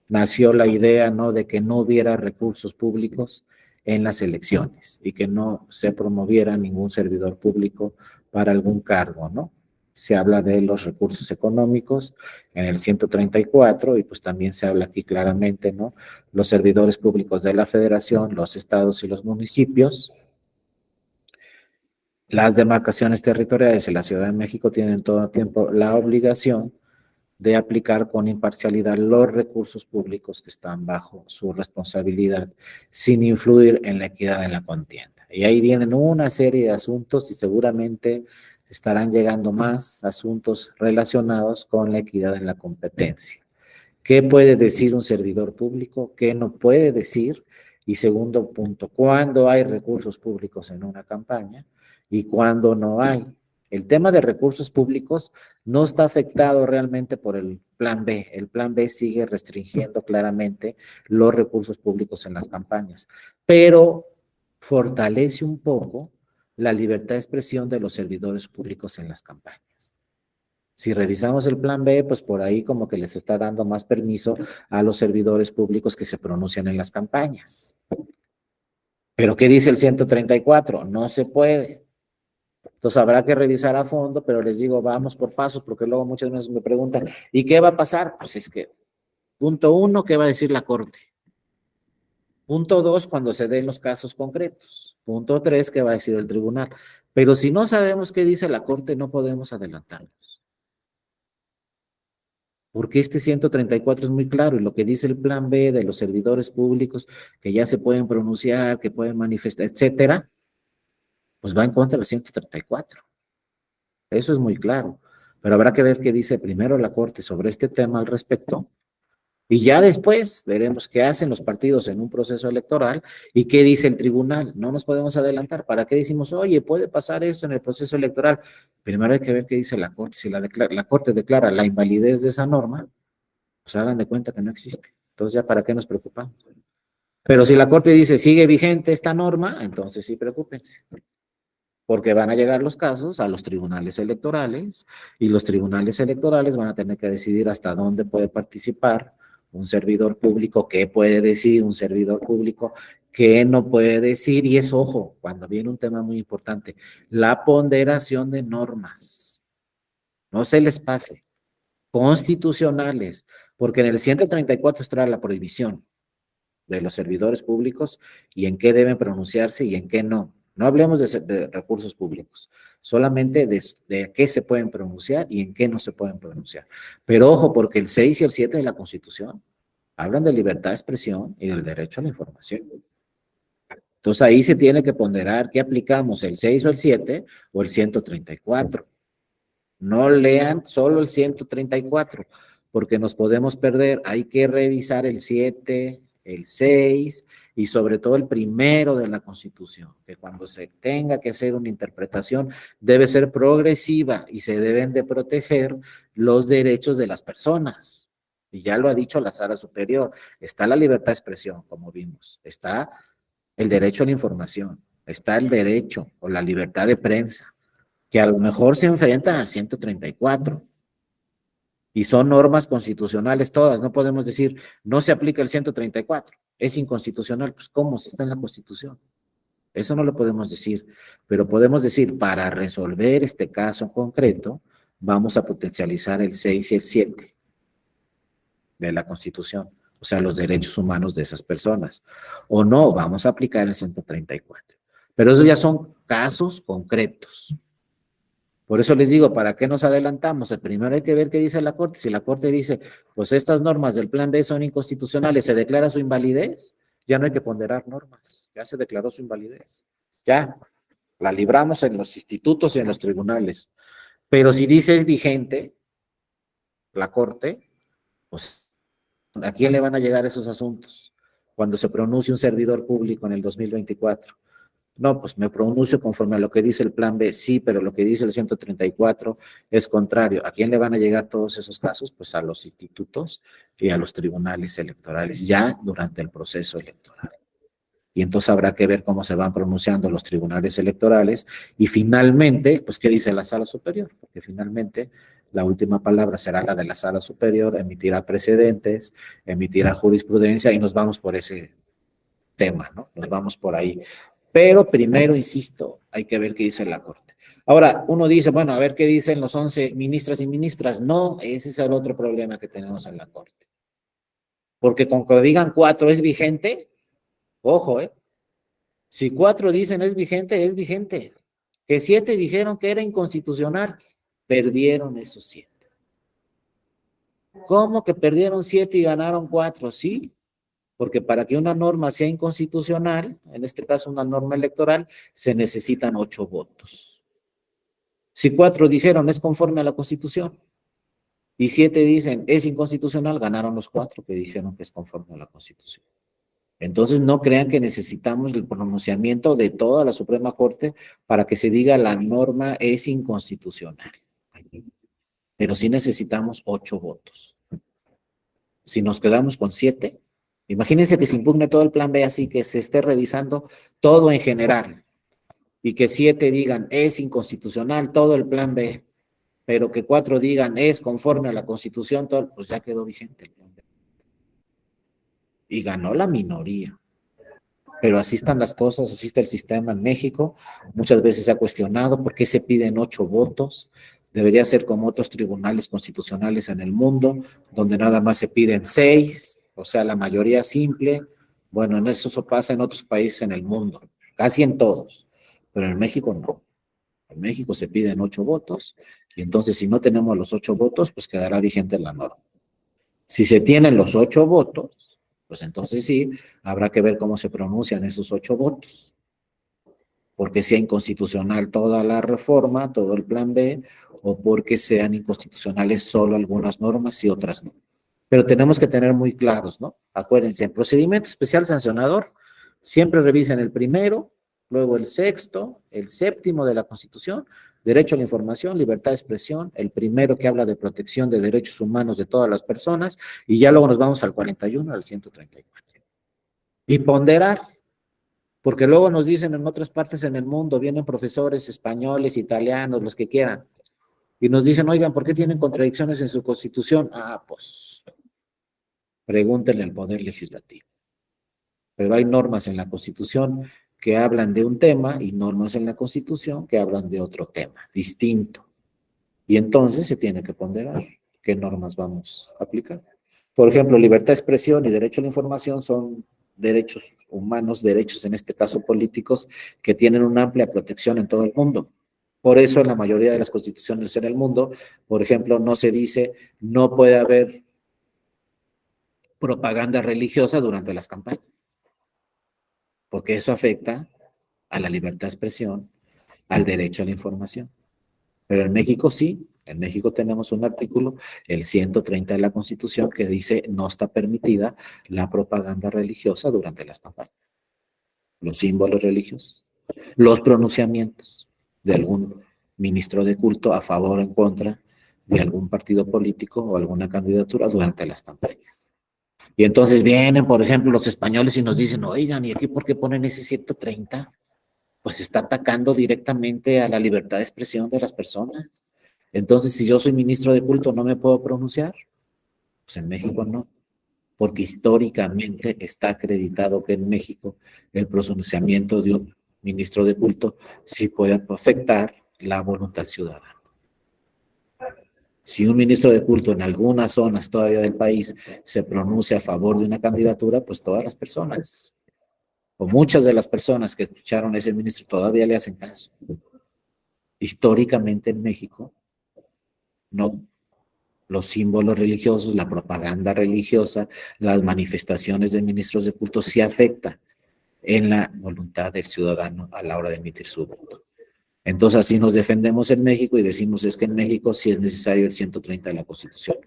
[SPEAKER 1] nació la idea, ¿no?, de que no hubiera recursos públicos en las elecciones y que no se promoviera ningún servidor público para algún cargo, ¿no? Se habla de los recursos económicos en el 134, y pues también se habla aquí claramente, ¿no? Los servidores públicos de la Federación, los estados y los municipios. Las demarcaciones territoriales y la Ciudad de México tienen todo el tiempo la obligación de aplicar con imparcialidad los recursos públicos que están bajo su responsabilidad, sin influir en la equidad en la contienda. Y ahí vienen una serie de asuntos, y seguramente estarán llegando más asuntos relacionados con la equidad en la competencia. ¿Qué puede decir un servidor público? ¿Qué no puede decir? Y segundo punto, ¿cuándo hay recursos públicos en una campaña y cuándo no hay? El tema de recursos públicos no está afectado realmente por el plan B. El plan B sigue restringiendo claramente los recursos públicos en las campañas, pero fortalece un poco la libertad de expresión de los servidores públicos en las campañas. Si revisamos el plan B, pues por ahí como que les está dando más permiso a los servidores públicos que se pronuncian en las campañas. ¿Pero qué dice el 134? No se puede. Entonces habrá que revisar a fondo, pero les digo, vamos por pasos, porque luego muchas veces me preguntan, ¿y qué va a pasar? Pues es que, punto uno, ¿qué va a decir la Corte? Punto dos, cuando se den los casos concretos. Punto tres, ¿qué va a decir el tribunal? Pero si no sabemos qué dice la Corte, no podemos adelantarnos. Porque este 134 es muy claro, y lo que dice el plan B de los servidores públicos, que ya se pueden pronunciar, que pueden manifestar, etcétera, pues va en contra del 134. Eso es muy claro. Pero habrá que ver qué dice primero la Corte sobre este tema al respecto, y ya después veremos qué hacen los partidos en un proceso electoral y qué dice el tribunal. No nos podemos adelantar. ¿Para qué decimos, oye, puede pasar esto en el proceso electoral? Primero hay que ver qué dice la Corte. Si la Corte declara la invalidez de esa norma, pues hagan de cuenta que no existe. Entonces, ¿ya para qué nos preocupamos? Pero si la Corte dice sigue vigente esta norma, entonces sí preocúpense, porque van a llegar los casos a los tribunales electorales, y los tribunales electorales van a tener que decidir hasta dónde puede participar un servidor público, qué puede decir un servidor público, qué no puede decir. Y es, ojo, cuando viene un tema muy importante, la ponderación de normas. No se les pase. Constitucionales, porque en el 134 está la prohibición de los servidores públicos y en qué deben pronunciarse y en qué no. No hablemos de recursos públicos, solamente de qué se pueden pronunciar y en qué no se pueden pronunciar. Pero ojo, porque el 6 y el 7 de la Constitución hablan de libertad de expresión y del derecho a la información. Entonces ahí se tiene que ponderar qué aplicamos, el 6 o el 7 o el 134. No lean solo el 134, porque nos podemos perder. Hay que revisar el 7, el 6 y sobre todo el primero de la Constitución, que cuando se tenga que hacer una interpretación debe ser progresiva y se deben de proteger los derechos de las personas. Y ya lo ha dicho la Sala Superior, está la libertad de expresión, como vimos, está el derecho a la información, está el derecho o la libertad de prensa, que a lo mejor se enfrentan al 134 y son normas constitucionales todas. No podemos decir, no se aplica el 134, es inconstitucional. Pues ¿cómo? Si está en la Constitución. Eso no lo podemos decir, pero podemos decir, para resolver este caso concreto, vamos a potencializar el 6 y el 7 de la Constitución, o sea, los derechos humanos de esas personas. O no, vamos a aplicar el 134. Pero esos ya son casos concretos. Por eso les digo, ¿para qué nos adelantamos? Primero hay que ver qué dice la Corte. Si la Corte dice, pues estas normas del Plan B son inconstitucionales, se declara su invalidez, ya no hay que ponderar normas, ya se declaró su invalidez. Ya, la libramos en los institutos y en los tribunales. Pero si dice es vigente, la Corte, pues ¿a quién le van a llegar esos asuntos? Cuando se pronuncie un servidor público en el 2024. No, pues me pronuncio conforme a lo que dice el plan B, sí, pero lo que dice el 134 es contrario. ¿A quién le van a llegar todos esos casos? Pues a los institutos y a los tribunales electorales, ya durante el proceso electoral. Y entonces habrá que ver cómo se van pronunciando los tribunales electorales y finalmente, pues qué dice la sala superior, porque finalmente la última palabra será la de la sala superior, emitirá precedentes, emitirá jurisprudencia y nos vamos por ese tema, ¿no? Nos vamos por ahí. Pero primero, insisto, hay que ver qué dice la Corte. Ahora, uno dice, bueno, a ver qué dicen los 11 ministras y ministras. No, ese es el otro problema que tenemos en la Corte. Porque con que digan 4 es vigente, ojo, si 4 dicen es vigente, es vigente. Que 7 dijeron que era inconstitucional, perdieron esos 7. ¿Cómo que perdieron 7 y ganaron 4? Sí, porque para que una norma sea inconstitucional, en este caso una norma electoral, se necesitan 8 votos. Si 4 dijeron es conforme a la Constitución y 7 dicen es inconstitucional, ganaron los 4 que dijeron que es conforme a la Constitución. Entonces no crean que necesitamos el pronunciamiento de toda la Suprema Corte para que se diga la norma es inconstitucional. Pero sí necesitamos 8 votos. Si nos quedamos con 7, imagínense que se impugne todo el plan B así, que se esté revisando todo en general y que 7 digan es inconstitucional todo el plan B, pero que 4 digan es conforme a la Constitución, todo, pues ya quedó vigente el plan B. Y ganó la minoría. Pero así están las cosas, así está el sistema en México. Muchas veces se ha cuestionado por qué se piden 8 votos. Debería ser como otros tribunales constitucionales en el mundo, donde nada más se piden 6, o sea, la mayoría simple. Bueno, en eso pasa en otros países en el mundo, casi en todos, pero en México no. En México se piden 8 votos, y entonces si no tenemos los 8 votos, pues quedará vigente la norma. Si se tienen los 8 votos, pues entonces sí, habrá que ver cómo se pronuncian esos 8 votos. Porque sea inconstitucional toda la reforma, todo el plan B, o porque sean inconstitucionales solo algunas normas y otras no. Pero tenemos que tener muy claros, ¿no? Acuérdense, en procedimiento especial sancionador, siempre revisen el primero, luego el sexto, el séptimo de la Constitución, derecho a la información, libertad de expresión, el primero que habla de protección de derechos humanos de todas las personas, y ya luego nos vamos al 41, al 134. Y ponderar, porque luego nos dicen en otras partes en el mundo, vienen profesores españoles, italianos, los que quieran, y nos dicen, oigan, ¿por qué tienen contradicciones en su Constitución? Ah, pues pregúntenle al Poder Legislativo. Pero hay normas en la Constitución que hablan de un tema y normas en la Constitución que hablan de otro tema, distinto. Y entonces se tiene que ponderar qué normas vamos a aplicar. Por ejemplo, libertad de expresión y derecho a la información son derechos humanos, derechos en este caso políticos, que tienen una amplia protección en todo el mundo. Por eso en la mayoría de las constituciones en el mundo, por ejemplo, no se dice no puede haber propaganda religiosa durante las campañas, porque eso afecta a la libertad de expresión, al derecho a la información. Pero en México sí, en México tenemos un artículo, el 130 de la Constitución, que dice no está permitida la propaganda religiosa durante las campañas. Los símbolos religiosos, los pronunciamientos de algún ministro de culto a favor o en contra de algún partido político o alguna candidatura durante las campañas. Y entonces vienen, por ejemplo, los españoles y nos dicen, oigan, ¿y aquí por qué ponen ese 130? Pues está atacando directamente a la libertad de expresión de las personas. Entonces, si yo soy ministro de culto, ¿no me puedo pronunciar? Pues en México no, porque históricamente está acreditado que en México el pronunciamiento de un ministro de culto sí puede afectar la voluntad ciudadana. Si un ministro de culto en algunas zonas todavía del país se pronuncia a favor de una candidatura, pues todas las personas, o muchas de las personas que escucharon a ese ministro todavía le hacen caso. Históricamente en México, no, los símbolos religiosos, la propaganda religiosa, las manifestaciones de ministros de culto sí afecta en la voluntad del ciudadano a la hora de emitir su voto. Entonces así nos defendemos en México y decimos es que en México sí es necesario el 130 de la Constitución.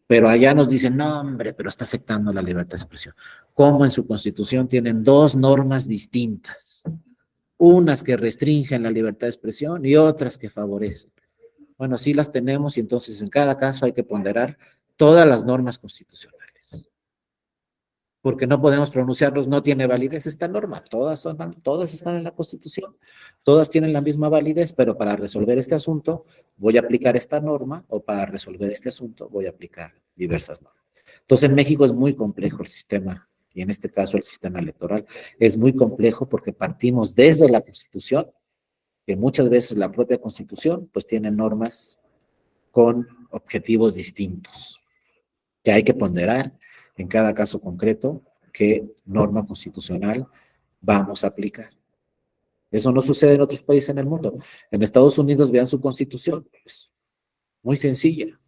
[SPEAKER 1] Pero allá nos dicen, no hombre, pero está afectando la libertad de expresión. ¿Cómo en su Constitución tienen 2 normas distintas? unas que restringen la libertad de expresión y otras que favorecen. Bueno, sí las tenemos y entonces en cada caso hay que ponderar todas las normas constitucionales. Porque no podemos pronunciarlos, no tiene validez esta norma, todas están en la Constitución, todas tienen la misma validez, pero para resolver este asunto voy a aplicar esta norma o para resolver este asunto voy a aplicar diversas normas. Entonces en México es muy complejo el sistema, y en este caso el sistema electoral es muy complejo porque partimos desde la Constitución, que muchas veces la propia Constitución pues tiene normas con objetivos distintos, que hay que ponderar en cada caso concreto qué norma constitucional vamos a aplicar. Eso no sucede en otros países en el mundo. En Estados Unidos vean su constitución, es muy sencilla,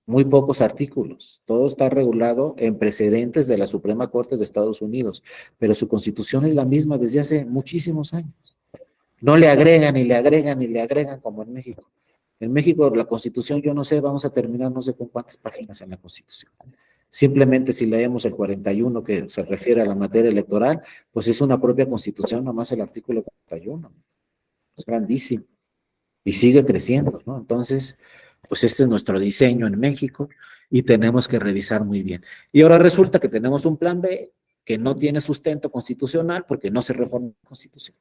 [SPEAKER 1] muy pocos artículos, todo está regulado en precedentes de la Suprema Corte de Estados Unidos, pero su constitución es la misma desde hace muchísimos años. No le agregan y le agregan y le agregan como en México. En México la Constitución, yo no sé, vamos a terminar no sé con cuántas páginas en la Constitución. Simplemente si leemos el 41 que se refiere a la materia electoral, pues es una propia Constitución, nomás el artículo 41. Es grandísimo y sigue creciendo, ¿no? Entonces, pues este es nuestro diseño en México y tenemos que revisar muy bien. Y ahora resulta que tenemos un plan B que no tiene sustento constitucional porque no se reforma la Constitución.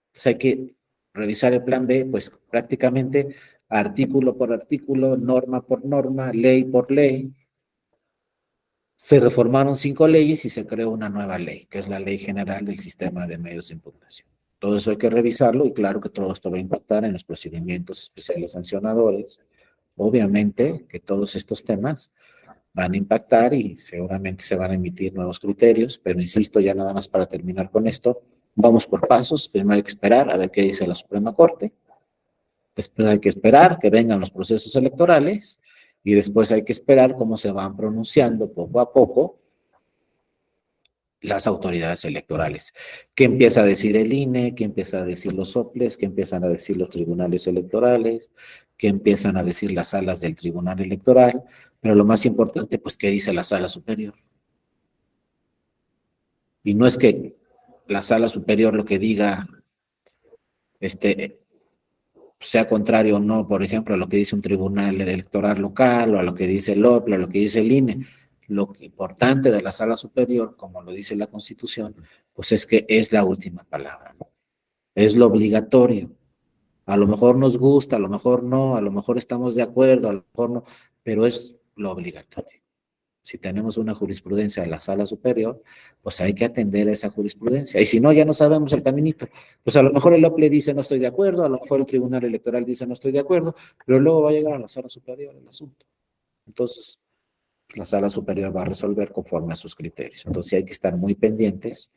[SPEAKER 1] Entonces hay que revisar el plan B, pues prácticamente artículo por artículo, norma por norma, ley por ley. Se reformaron 5 leyes y se creó una nueva ley, que es la Ley General del Sistema de Medios de Impugnación. Todo eso hay que revisarlo y claro que todo esto va a impactar en los procedimientos especiales sancionadores. Obviamente que todos estos temas van a impactar y seguramente se van a emitir nuevos criterios, pero insisto, ya nada más para terminar con esto, vamos por pasos. Primero hay que esperar a ver qué dice la Suprema Corte, después hay que esperar que vengan los procesos electorales y después hay que esperar cómo se van pronunciando poco a poco las autoridades electorales. ¿Qué empieza a decir el INE? ¿Qué empieza a decir los soples? ¿Qué empiezan a decir los tribunales electorales? ¿Qué empiezan a decir las salas del tribunal electoral? Pero lo más importante, pues, ¿qué dice la sala superior? Y no es que la sala superior lo que diga sea contrario o no, por ejemplo, a lo que dice un tribunal electoral local o a lo que dice el OPLE, o a lo que dice el INE. Lo importante de la sala superior, como lo dice la Constitución, pues es que es la última palabra, ¿no? Es lo obligatorio. A lo mejor nos gusta, a lo mejor no, a lo mejor estamos de acuerdo, a lo mejor no, pero es lo obligatorio. Si tenemos una jurisprudencia de la sala superior, pues hay que atender a esa jurisprudencia. Y si no, ya no sabemos el caminito. Pues a lo mejor el OPLE dice no estoy de acuerdo, a lo mejor el Tribunal Electoral dice no estoy de acuerdo, pero luego va a llegar a la sala superior el asunto. Entonces, la sala superior va a resolver conforme a sus criterios. Entonces hay que estar muy pendientes.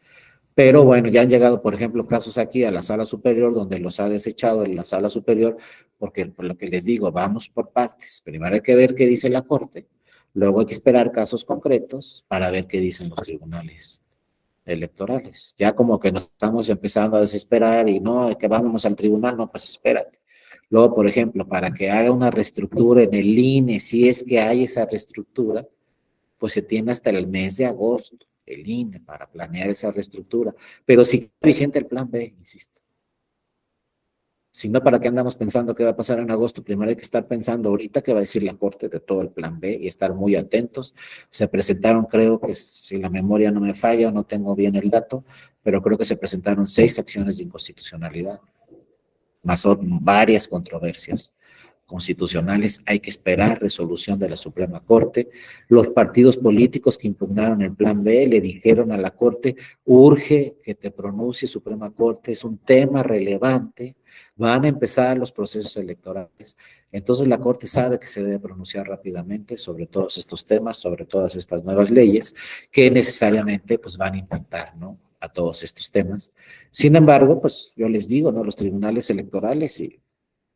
[SPEAKER 1] Pero bueno, ya han llegado, por ejemplo, casos aquí a la sala superior donde los ha desechado en la sala superior, porque por lo que les digo, vamos por partes. Primero hay que ver qué dice la Corte, luego hay que esperar casos concretos para ver qué dicen los tribunales electorales. Ya como que nos estamos empezando a desesperar y no, que vámonos al tribunal, no, pues espérate. Luego, por ejemplo, para que haga una reestructura en el INE, si es que hay esa reestructura, pues se tiene hasta el mes de agosto, el INE, para planear esa reestructura. Pero si está vigente el plan B, insisto. Si no, ¿para qué andamos pensando qué va a pasar en agosto? Primero hay que estar pensando ahorita qué va a decir la Corte de todo el plan B y estar muy atentos. Se presentaron, creo que si la memoria no me falla, no tengo bien el dato, pero creo que se presentaron 6 acciones de inconstitucionalidad, más varias controversias constitucionales. Hay que esperar resolución de la Suprema Corte. Los partidos políticos que impugnaron el plan B le dijeron a la Corte, urge que te pronuncie Suprema Corte, es un tema relevante, van a empezar los procesos electorales. Entonces la Corte sabe que se debe pronunciar rápidamente sobre todos estos temas, sobre todas estas nuevas leyes que necesariamente pues van a impactar, ¿no?, a todos estos temas. Sin embargo, pues yo les digo, ¿no?, los tribunales electorales y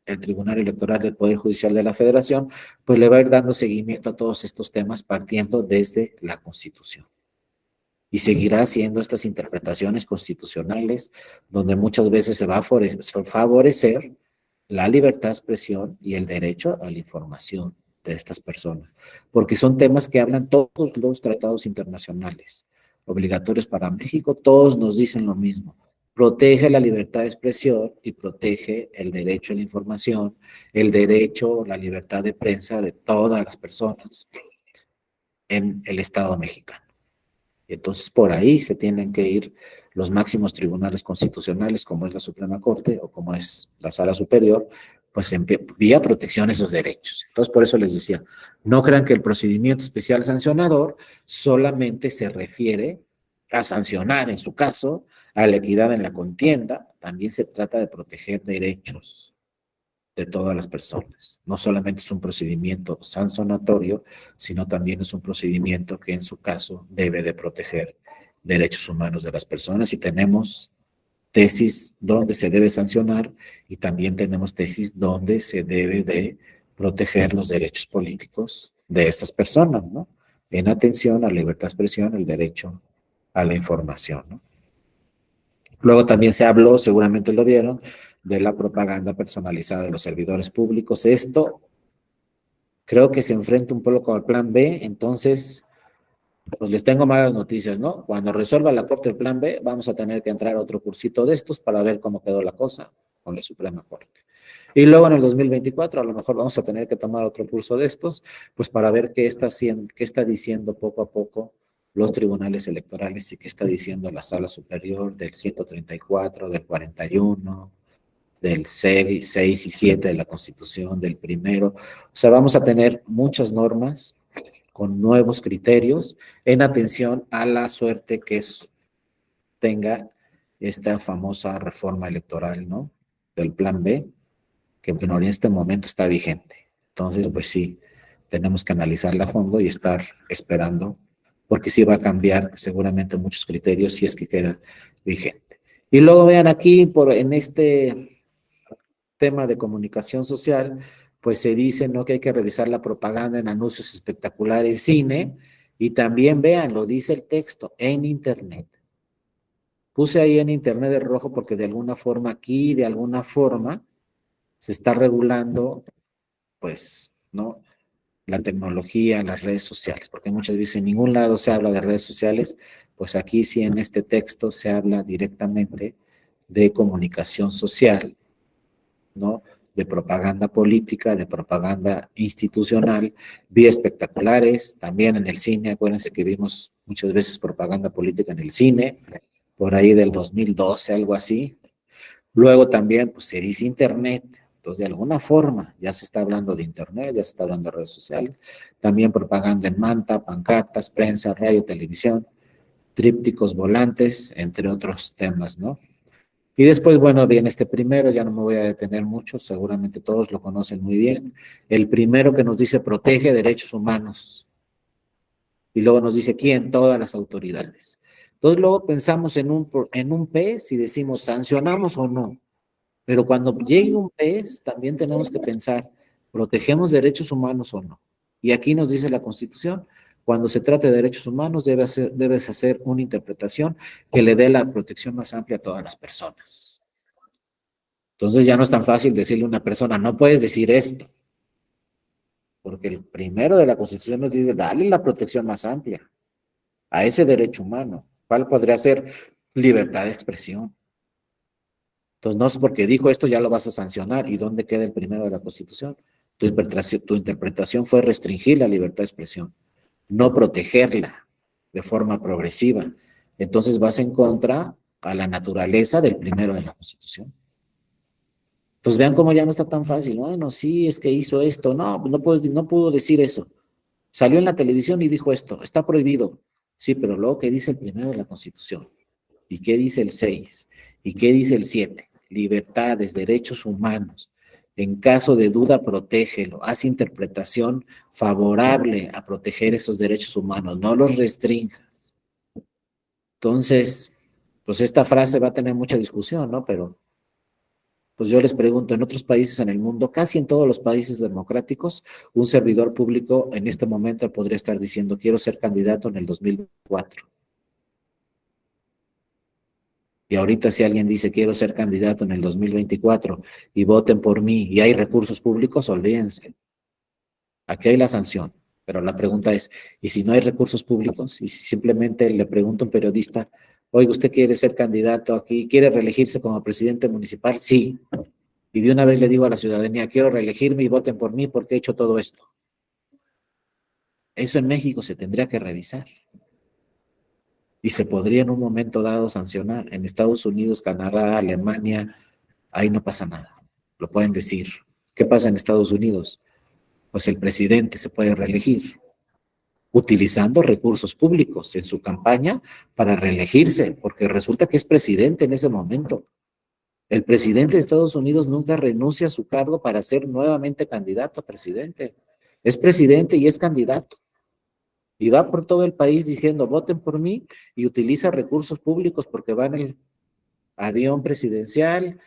[SPEAKER 1] el Tribunal Electoral del Poder Judicial de la Federación, pues le va a ir dando seguimiento a todos estos temas partiendo desde la Constitución. Y seguirá haciendo estas interpretaciones constitucionales donde muchas veces se va a favorecer la libertad de expresión y el derecho a la información de estas personas, porque son temas que hablan todos los tratados internacionales obligatorios para México, todos nos dicen lo mismo. protege la libertad de expresión y protege el derecho a la información, el derecho a la libertad de prensa de todas las personas en el Estado mexicano. Entonces, por ahí se tienen que ir los máximos tribunales constitucionales, como es la Suprema Corte o como es la Sala Superior, pues en vía protección a esos derechos. Entonces, por eso les decía, no crean que el procedimiento especial sancionador solamente se refiere a sancionar, en su caso, a la equidad en la contienda, también se trata de proteger derechos de todas las personas. No solamente es un procedimiento sancionatorio, sino también es un procedimiento que en su caso debe de proteger derechos humanos de las personas. Y tenemos tesis donde se debe sancionar y también tenemos tesis donde se debe de proteger los derechos políticos de estas personas, ¿no? En atención a la libertad de expresión, el derecho a la información, ¿no? Luego también se habló, seguramente lo vieron, de la propaganda personalizada de los servidores públicos. Esto creo que se enfrenta un poco al plan B, entonces, pues les tengo malas noticias, ¿no? Cuando resuelva la Corte el plan B, vamos a tener que entrar a otro cursito de estos para ver cómo quedó la cosa con la Suprema Corte. Y luego en el 2024 a lo mejor vamos a tener que tomar otro curso de estos, pues para ver qué está diciendo poco a poco los tribunales electorales y qué está diciendo la Sala Superior del 134, del 41, del 6 y 7 de la Constitución, del primero. O sea, vamos a tener muchas normas con nuevos criterios en atención a la suerte que tenga esta famosa reforma electoral, ¿no? Del plan B, que bueno, en este momento está vigente. Entonces, pues sí, tenemos que analizarla a fondo y estar esperando, porque sí va a cambiar seguramente muchos criterios si es que queda vigente. Y luego vean aquí, en este tema de comunicación social, pues se dice, ¿no?, que hay que revisar la propaganda en anuncios espectaculares, cine, y también vean, lo dice el texto, en internet. Puse ahí en internet de rojo porque de alguna forma aquí, de alguna forma, se está regulando, pues, ¿no?, la tecnología, las redes sociales, porque muchas veces en ningún lado se habla de redes sociales, pues aquí sí en este texto se habla directamente de comunicación social, ¿no?, de propaganda política, de propaganda institucional, vía espectaculares, también en el cine. Acuérdense que vimos muchas veces propaganda política en el cine, por ahí del 2012, algo así. Luego también, pues se dice internet, entonces de alguna forma ya se está hablando de internet, ya se está hablando de redes sociales, también propaganda en manta, pancartas, prensa, radio, televisión, trípticos, volantes, entre otros temas, ¿no? Y después, bueno, viene este primero, ya no me voy a detener mucho, seguramente todos lo conocen muy bien. El primero que nos dice protege derechos humanos. Y luego nos dice quién, todas las autoridades. Entonces luego pensamos en un PES y decimos, ¿sancionamos o no? Pero cuando llegue un PES, también tenemos que pensar, ¿protegemos derechos humanos o no? Y aquí nos dice la Constitución, cuando se trate de derechos humanos, debes hacer una interpretación que le dé la protección más amplia a todas las personas. Entonces ya no es tan fácil decirle a una persona, no puedes decir esto, porque el primero de la Constitución nos dice, dale la protección más amplia a ese derecho humano. ¿Cuál podría ser? Libertad de expresión. Entonces, no es porque dijo esto ya lo vas a sancionar. ¿Y dónde queda el primero de la Constitución? Tu interpretación fue restringir la libertad de expresión, no protegerla de forma progresiva. Entonces vas en contra a la naturaleza del primero de la Constitución. Entonces vean cómo ya no está tan fácil. Bueno, sí, es que hizo esto. No, no pudo decir eso. Salió en la televisión y dijo esto. Está prohibido. Sí, pero luego, ¿qué dice el primero de la Constitución? ¿Y qué dice el 6? ¿Y qué dice el 7? Libertades, derechos humanos. En caso de duda, protégelo. Haz interpretación favorable a proteger esos derechos humanos. No los restringas. Entonces, pues esta frase va a tener mucha discusión, ¿no? Pero pues yo les pregunto, en otros países en el mundo, casi en todos los países democráticos, un servidor público en este momento podría estar diciendo, quiero ser candidato en el 2004. Y ahorita si alguien dice, quiero ser candidato en el 2024 y voten por mí y hay recursos públicos, olvídense. Aquí hay la sanción. Pero la pregunta es, ¿y si no hay recursos públicos? Y si simplemente le pregunto a un periodista, Oiga, ¿usted quiere ser candidato aquí? ¿Quiere reelegirse como presidente municipal? Sí. Y de una vez le digo a la ciudadanía, quiero reelegirme y voten por mí porque he hecho todo esto. Eso en México se tendría que revisar y se podría en un momento dado sancionar. En Estados Unidos, Canadá, Alemania, ahí no pasa nada. Lo pueden decir. ¿Qué pasa en Estados Unidos? Pues el presidente se puede reelegir utilizando recursos públicos en su campaña para reelegirse, porque resulta que es presidente en ese momento. El presidente de Estados Unidos nunca renuncia a su cargo para ser nuevamente candidato a presidente. Es presidente y es candidato. Y va por todo el país diciendo, voten por mí, y utiliza recursos públicos porque va en el avión presidencial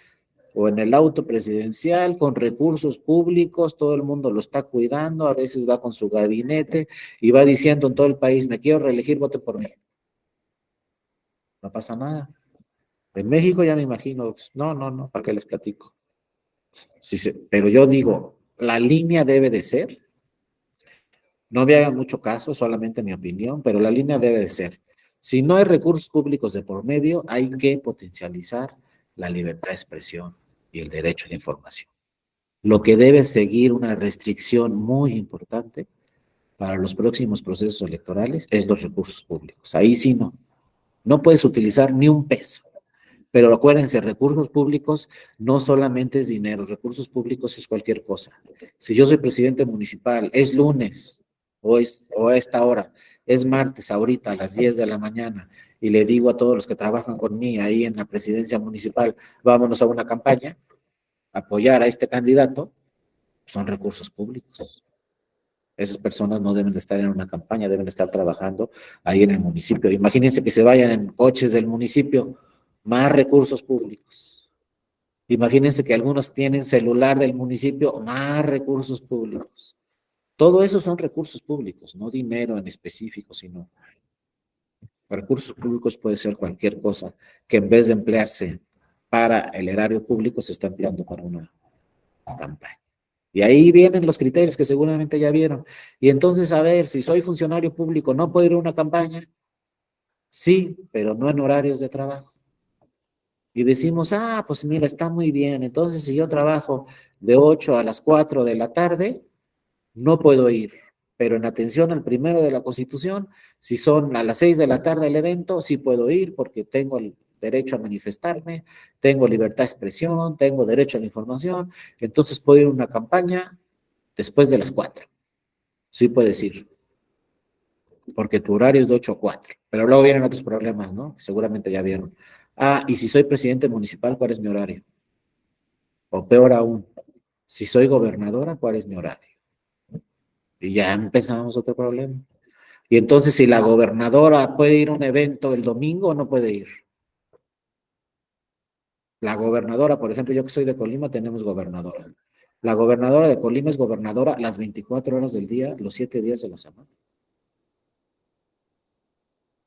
[SPEAKER 1] o en el auto presidencial con recursos públicos, todo el mundo lo está cuidando, a veces va con su gabinete y va diciendo en todo el país, me quiero reelegir, voten por mí. No pasa nada. En México ya me imagino, pues, no, ¿para qué les platico? Sí, pero yo digo, la línea debe de ser, no me hagan mucho caso, solamente mi opinión, pero la línea debe de ser, si no hay recursos públicos de por medio, hay que potencializar la libertad de expresión y el derecho a la información. Lo que debe seguir una restricción muy importante para los próximos procesos electorales es los recursos públicos. Ahí sí no puedes utilizar ni un peso. Pero acuérdense, recursos públicos no solamente es dinero, recursos públicos es cualquier cosa. Si yo soy presidente municipal, es lunes o a esta hora, es martes ahorita a las 10 de la mañana y le digo a todos los que trabajan conmigo ahí en la presidencia municipal, vámonos a una campaña, apoyar a este candidato, son recursos públicos. Esas personas no deben de estar en una campaña, deben de estar trabajando ahí en el municipio. Imagínense que se vayan en coches del municipio, más recursos públicos. Imagínense que algunos tienen celular del municipio, más recursos públicos. Todo eso son recursos públicos, no dinero en específico, sino recursos públicos puede ser cualquier cosa que en vez de emplearse para el erario público se está empleando para una campaña. Y ahí vienen los criterios que seguramente ya vieron. Y entonces, a ver, si soy funcionario público, ¿no puedo ir a una campaña? Sí, pero no en horarios de trabajo. Y decimos, pues mira, está muy bien. Entonces, si yo trabajo de 8 a las 4 de la tarde, no puedo ir. Pero en atención al primero de la Constitución, si son a las 6 de la tarde el evento, sí puedo ir porque tengo el derecho a manifestarme, tengo libertad de expresión, tengo derecho a la información, entonces puedo ir a una campaña después de las 4. Sí puedes ir, porque tu horario es de 8 a 4. Pero luego vienen otros problemas, ¿no? Seguramente ya vieron. Y si soy presidente municipal, ¿cuál es mi horario? O peor aún, si soy gobernadora, ¿cuál es mi horario? Y ya empezamos otro problema. Y entonces, si la gobernadora puede ir a un evento el domingo, no puede ir. La gobernadora, por ejemplo, yo que soy de Colima, tenemos gobernadora. La gobernadora de Colima es gobernadora las 24 horas del día, los 7 días de la semana.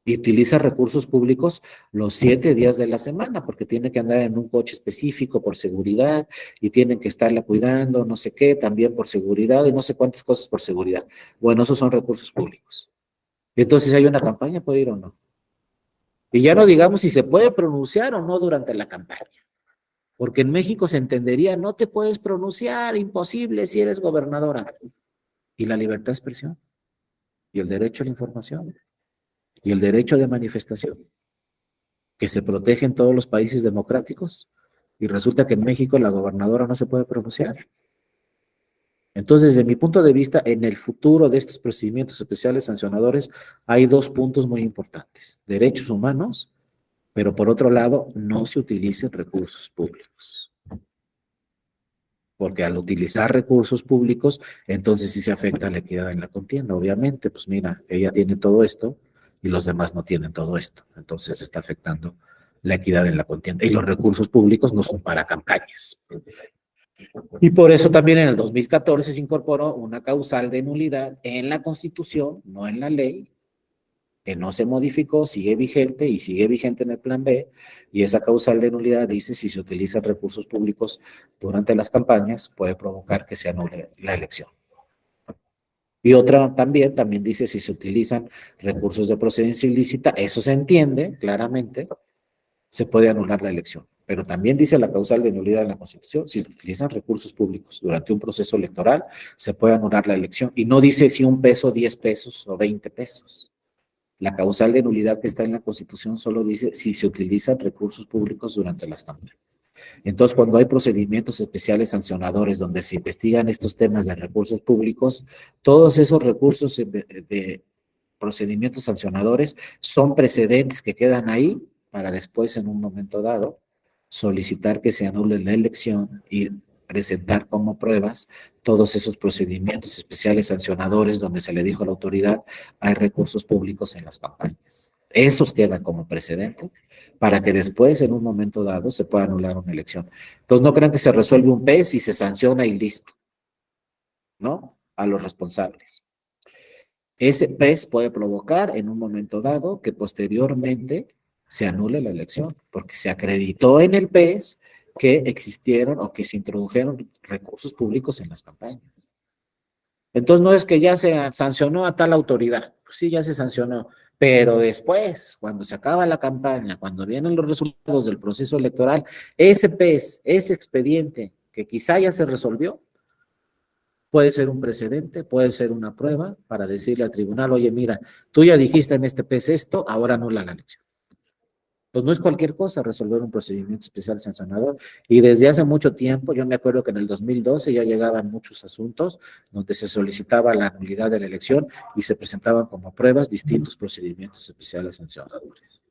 [SPEAKER 1] Y utiliza recursos públicos los 7 días de la semana, porque tiene que andar en un coche específico por seguridad y tienen que estarla cuidando, no sé qué, también por seguridad y no sé cuántas cosas por seguridad. Bueno, esos son recursos públicos. Y entonces, ¿hay una campaña? ¿Puede ir o no? Y ya no digamos si se puede pronunciar o no durante la campaña, porque en México se entendería, no te puedes pronunciar, imposible si eres gobernadora. Y la libertad de expresión, y el derecho a la información, y el derecho de manifestación, que se protege en todos los países democráticos, y resulta que en México la gobernadora no se puede pronunciar. Entonces, desde mi punto de vista, en el futuro de estos procedimientos especiales sancionadores, hay dos puntos muy importantes: derechos humanos, pero por otro lado, no se utilicen recursos públicos. Porque al utilizar recursos públicos, entonces sí se afecta la equidad en la contienda. Obviamente, pues mira, ella tiene todo esto y los demás no tienen todo esto. Entonces se está afectando la equidad en la contienda. Y los recursos públicos no son para campañas. Y por eso también en el 2014 se incorporó una causal de nulidad en la Constitución, no en la ley, que no se modificó, sigue vigente y sigue vigente en el plan B, y esa causal de nulidad dice si se utilizan recursos públicos durante las campañas puede provocar que se anule la elección. Y otra también dice si se utilizan recursos de procedencia ilícita, eso se entiende claramente, se puede anular la elección. Pero también dice la causal de nulidad en la Constitución, si se utilizan recursos públicos durante un proceso electoral, se puede anular la elección. Y no dice si 1 peso, 10 pesos o 20 pesos. La causal de nulidad que está en la Constitución solo dice si se utilizan recursos públicos durante las campañas. Entonces, cuando hay procedimientos especiales sancionadores donde se investigan estos temas de recursos públicos, todos esos recursos de procedimientos sancionadores son precedentes que quedan ahí para después, en un momento dado, solicitar que se anule la elección y presentar como pruebas todos esos procedimientos especiales sancionadores donde se le dijo a la autoridad hay recursos públicos en las campañas. Esos quedan como precedente para que después, en un momento dado, se pueda anular una elección. Entonces, no crean que se resuelve un PES y se sanciona y listo, ¿no? A los responsables. Ese PES puede provocar en un momento dado que posteriormente se anule la elección, porque se acreditó en el PES que existieron o que se introdujeron recursos públicos en las campañas. Entonces no es que ya se sancionó a tal autoridad, pues sí, ya se sancionó, pero después, cuando se acaba la campaña, cuando vienen los resultados del proceso electoral, ese PES, ese expediente que quizá ya se resolvió, puede ser un precedente, puede ser una prueba para decirle al tribunal, oye, mira, tú ya dijiste en este PES esto, ahora anula la elección. Pues no es cualquier cosa resolver un procedimiento especial sancionador. Y desde hace mucho tiempo, yo me acuerdo que en el 2012 ya llegaban muchos asuntos donde se solicitaba la nulidad de la elección y se presentaban como pruebas distintos procedimientos especiales sancionadores.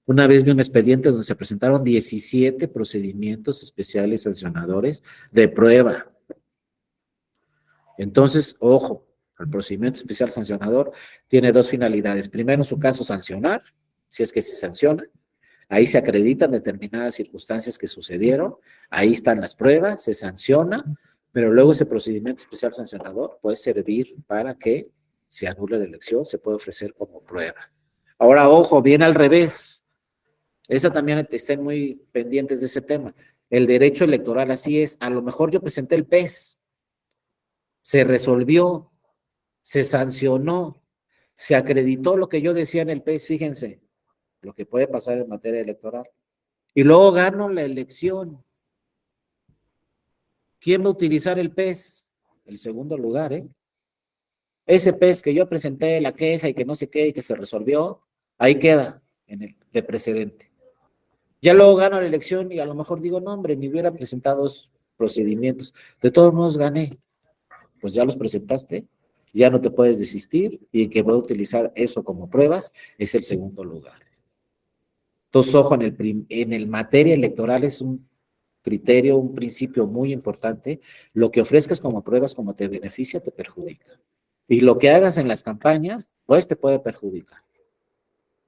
[SPEAKER 1] Una vez vi un expediente donde se presentaron 17 procedimientos especiales sancionadores de prueba. Entonces, ojo, el procedimiento especial sancionador tiene dos finalidades. Primero, en su caso, sancionar, si es que se sanciona. Ahí se acreditan determinadas circunstancias que sucedieron, ahí están las pruebas, se sanciona, pero luego ese procedimiento especial sancionador puede servir para que se anule la elección, se puede ofrecer como prueba. Ahora, ojo, bien al revés. Esa también estén muy pendientes de ese tema. El derecho electoral así es. A lo mejor yo presenté el PES, se resolvió, se sancionó, se acreditó lo que yo decía en el PES, fíjense, lo que puede pasar en materia electoral. Y luego gano la elección. ¿Quién va a utilizar el PES? El segundo lugar, ¿eh? Ese PES que yo presenté la queja y que no sé qué y que se resolvió, ahí queda de precedente. Ya luego gano la elección y a lo mejor digo, no, hombre, ni hubiera presentado esos procedimientos. De todos modos gané. Pues ya los presentaste, ya no te puedes desistir y el que va a utilizar eso como pruebas es el segundo lugar. Entonces, ojo, en el materia electoral es un criterio, un principio muy importante. Lo que ofrezcas como pruebas, como te beneficia, te perjudica. Y lo que hagas en las campañas, pues te puede perjudicar.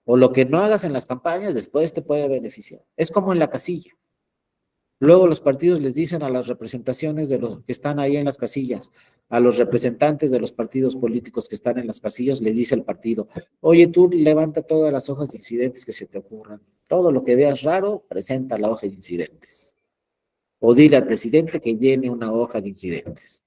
[SPEAKER 1] O lo que no hagas en las campañas, después te puede beneficiar. Es como en la casilla. Luego los partidos les dicen a las representaciones de los que están ahí en las casillas, a los representantes de los partidos políticos que están en las casillas, les dice el partido, oye, tú levanta todas las hojas de incidentes que se te ocurran. Todo lo que veas raro, presenta la hoja de incidentes. O dile al presidente que llene una hoja de incidentes.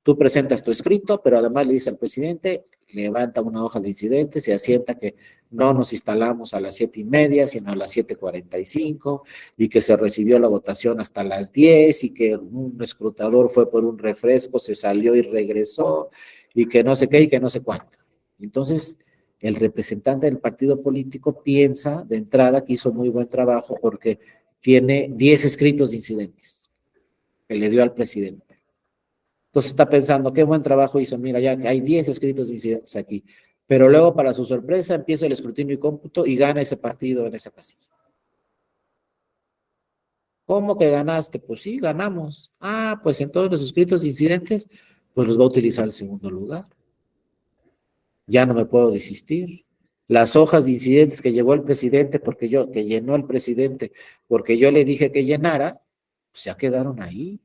[SPEAKER 1] Tú presentas tu escrito, pero además le dices al presidente, levanta una hoja de incidentes y asienta que no nos instalamos a las 7:30, sino a las 7:45, y que se recibió la votación hasta las 10, y que un escrutador fue por un refresco, se salió y regresó, y que no sé qué y que no sé cuánto. Entonces, el representante del partido político piensa de entrada que hizo muy buen trabajo porque tiene 10 escritos de incidentes que le dio al presidente. Entonces está pensando, qué buen trabajo hizo, mira, ya que hay 10 escritos de incidentes aquí. Pero luego, para su sorpresa, empieza el escrutinio y cómputo y gana ese partido en esa casilla. ¿Cómo que ganaste? Pues sí, ganamos. Ah, pues en todos los escritos de incidentes, pues los va a utilizar el segundo lugar. Ya no me puedo desistir. Las hojas de incidentes que llevó el presidente, que llenó el presidente, porque yo le dije que llenara, pues ya quedaron ahí.